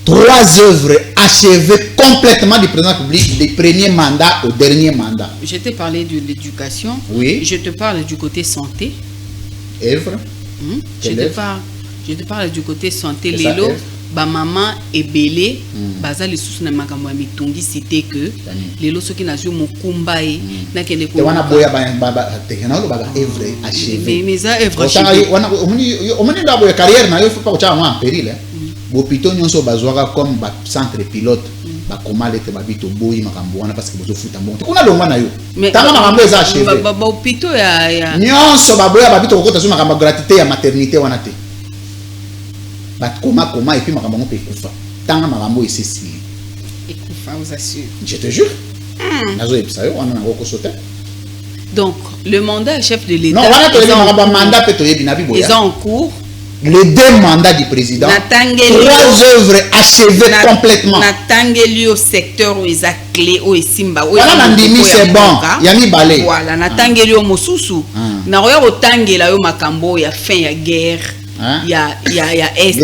[SPEAKER 1] 3 œuvres achevées complètement du président public, du premier mandat au dernier mandat.
[SPEAKER 2] Je t'ai parlé de l'éducation.
[SPEAKER 1] Oui.
[SPEAKER 2] Je te parle du côté santé.
[SPEAKER 1] Œuvre.
[SPEAKER 2] Je te parle du côté santé. Lélo, ba maman et belé, baza les sous na makambo ya mitungi cité que lélo soki na zo mokumba e na kende ko.
[SPEAKER 1] Wana boya ba technologie ba œuvre achevée.
[SPEAKER 2] Mais ça œuvre achevée.
[SPEAKER 1] Wana omoni da boya carrière na yo faut pas cha en péril. Bopito nyonso bazwaka comme ba centre pilote ba komala te ba bito boyi makambo wana parce que bozo futa mbongo. Kuna longwa na yo. Tanga makambo eza achevé.
[SPEAKER 2] Ba bopito ya
[SPEAKER 1] nyonso ba boya ba bito kokota so makambo gratuité ya maternité wana te. Ba koma et puis makambo ngo pe kufa. Tanga makambo esisi.
[SPEAKER 2] Ekufa vous assure.
[SPEAKER 1] Je te jure. Nazo epsa yo wana ngoko sauter.
[SPEAKER 2] Donc le mandat chef de l'État.
[SPEAKER 1] Non, wana to le makambo mandat pe to yebi na biboya.
[SPEAKER 2] Ils sont en cours.
[SPEAKER 1] Les 2 mandats du président, 3 œuvres achevées complètement.
[SPEAKER 2] Natangeli au secteur où ils a clé où ils simba.
[SPEAKER 1] Voilà, c'est bon. Yami balé.
[SPEAKER 2] Voilà, natangeli au mosusu. Na roya otangela yo makambo ya fin ya guerre. Ya est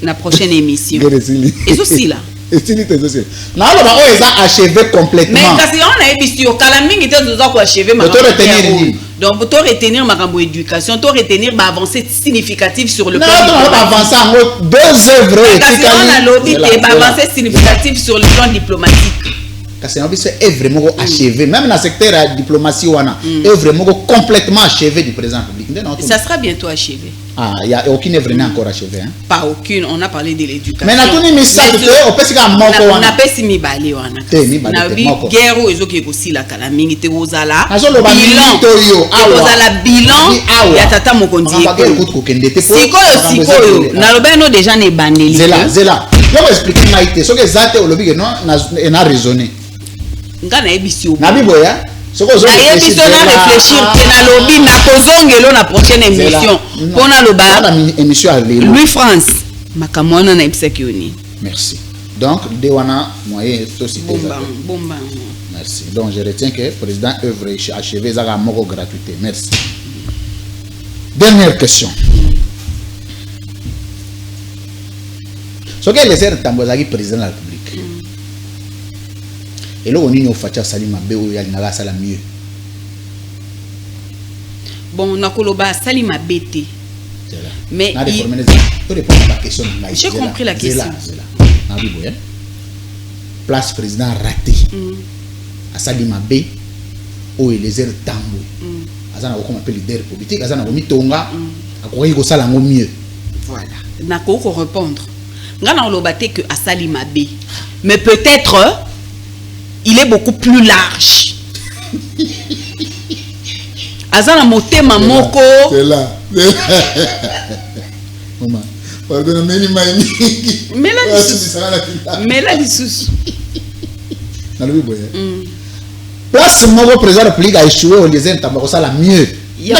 [SPEAKER 2] na prochaine émission. Et aussi là.
[SPEAKER 1] Non, ils ont achevé complètement.
[SPEAKER 2] Mais parce qu'on a dit que Kalamingi était achevé ma donc pour retenir ma éducation, pour retenir ma avancée significative sur le plan diplomatique.
[SPEAKER 1] Non, 2 œuvres.
[SPEAKER 2] Avancée significative sur le plan diplomatique.
[SPEAKER 1] Parce que c'est vraiment achevé. Même dans le secteur de la diplomatie, est vraiment complètement achevé du président public.
[SPEAKER 2] Ça sera bientôt achevé.
[SPEAKER 1] Ah, il n'y a aucune œuvre n'est encore achevée. Hein?
[SPEAKER 2] Pas aucune, on a parlé de l'éducation.
[SPEAKER 1] Mais on
[SPEAKER 2] a pas si mi balé wana. Na bi guerre ezo ke kosi la kala mingi te ozala. Bilan ya tata mokonzi. Sikoyo na lobeno déjà ne bandeli.
[SPEAKER 1] Zela. Je vais expliquer maïté. Ce que zate au lobby non n'a raisonné.
[SPEAKER 2] Ngana ebisi
[SPEAKER 1] na biboya.
[SPEAKER 2] réfléchir na lobby na kozongelo na prochaine émission. Pona loba
[SPEAKER 1] émission à
[SPEAKER 2] Louis France makamona na ebisaki.
[SPEAKER 1] Merci. Donc dewana moyen aussi
[SPEAKER 2] bomba.
[SPEAKER 1] Merci. Donc je retiens que le président œuvre achevé ça moko gratuité. Merci. Dernière question. Ce que les airs tambozaki président de la République. Et là, on est au Fatia Salima B ou Yalinaga Sala mieux.
[SPEAKER 2] Bon, Nakoloba Salima BT. Mais j'ai compris la question.
[SPEAKER 1] Place président raté. À Salima B ou les airs tambou. Azana comme appelle leader politique, Azana Gomi Tonga, à quoi il go salango mieux.
[SPEAKER 2] Voilà. Nakoko répondre. Ngana olobate que à Salima B. Mais peut-être il est beaucoup plus large. Azana motema moko.
[SPEAKER 1] C'est là. Maman, pardon, mais là
[SPEAKER 2] dissous.
[SPEAKER 1] Place mon président de la République a échoué au liaison ça la mieux.
[SPEAKER 2] Moi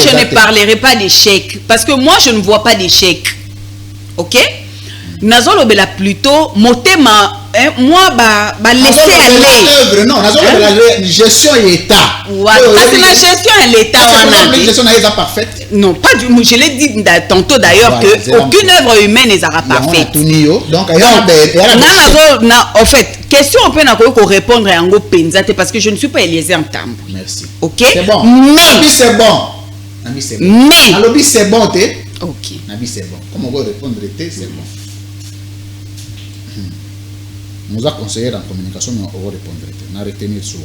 [SPEAKER 2] je ne parlerai pas d'échec parce que moi je ne vois pas d'échec. OK? Nazolo bela plutôt motema moi ba laisser aller.
[SPEAKER 1] Non, nazolo la gestion et état.
[SPEAKER 2] Voilà, c'est la gestion et l'état.
[SPEAKER 1] La gestion n'est pas parfaite.
[SPEAKER 2] Non, pas du tout. Je l'ai dit tantôt d'ailleurs que aucune œuvre humaine n'est parfaite.
[SPEAKER 1] Donc
[SPEAKER 2] en fait, question on peut répondre à Ngo Penzate parce que je ne suis pas Eliezer Ntambo.
[SPEAKER 1] Merci.
[SPEAKER 2] OK?
[SPEAKER 1] C'est bon.
[SPEAKER 2] Mais
[SPEAKER 1] c'est bon.
[SPEAKER 2] Mais
[SPEAKER 1] Nalobi c'est bon té.
[SPEAKER 2] OK.
[SPEAKER 1] Nabi c'est bon. Comme on va répondre té c'est bon. Nous a conseillé en communication mais on va répondre té. Na retenir sur.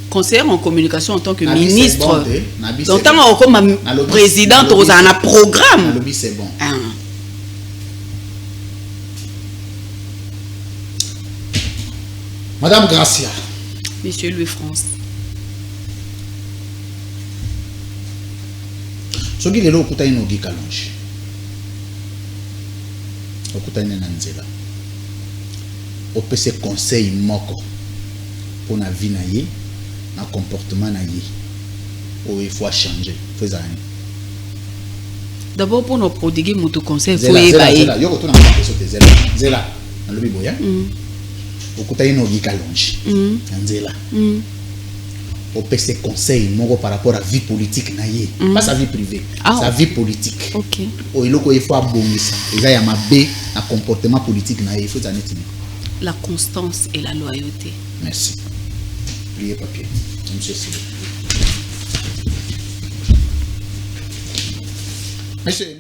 [SPEAKER 2] Conseiller en communication en tant que
[SPEAKER 1] Nabi
[SPEAKER 2] ministre.
[SPEAKER 1] En
[SPEAKER 2] tant que comme présidente aux un programme.
[SPEAKER 1] Nalobi c'est bon. Madame Gracia.
[SPEAKER 2] Monsieur Louis France.
[SPEAKER 1] Ce qui est là, c'est un ogi kalonge. C'est un nanzela. On peut se conseiller moko pour la vie naïe, le comportement naïe. Il faut changer.
[SPEAKER 2] D'abord pour nous prodiguer mon conseil, il faut
[SPEAKER 1] évaluer. Il y a une question de zela. Dans le biboya. Okuta ino gi kalonge nzela on peut se conseiller moko par rapport à vie politique naie pas sa vie privée sa vie politique
[SPEAKER 2] OK
[SPEAKER 1] o iloko il faut abongisa eza ya mabe na comportement politique naie il faut zaneti
[SPEAKER 2] la constance et la loyauté.
[SPEAKER 1] Merci. Pliez papier monsieur Sylvain. Monsieur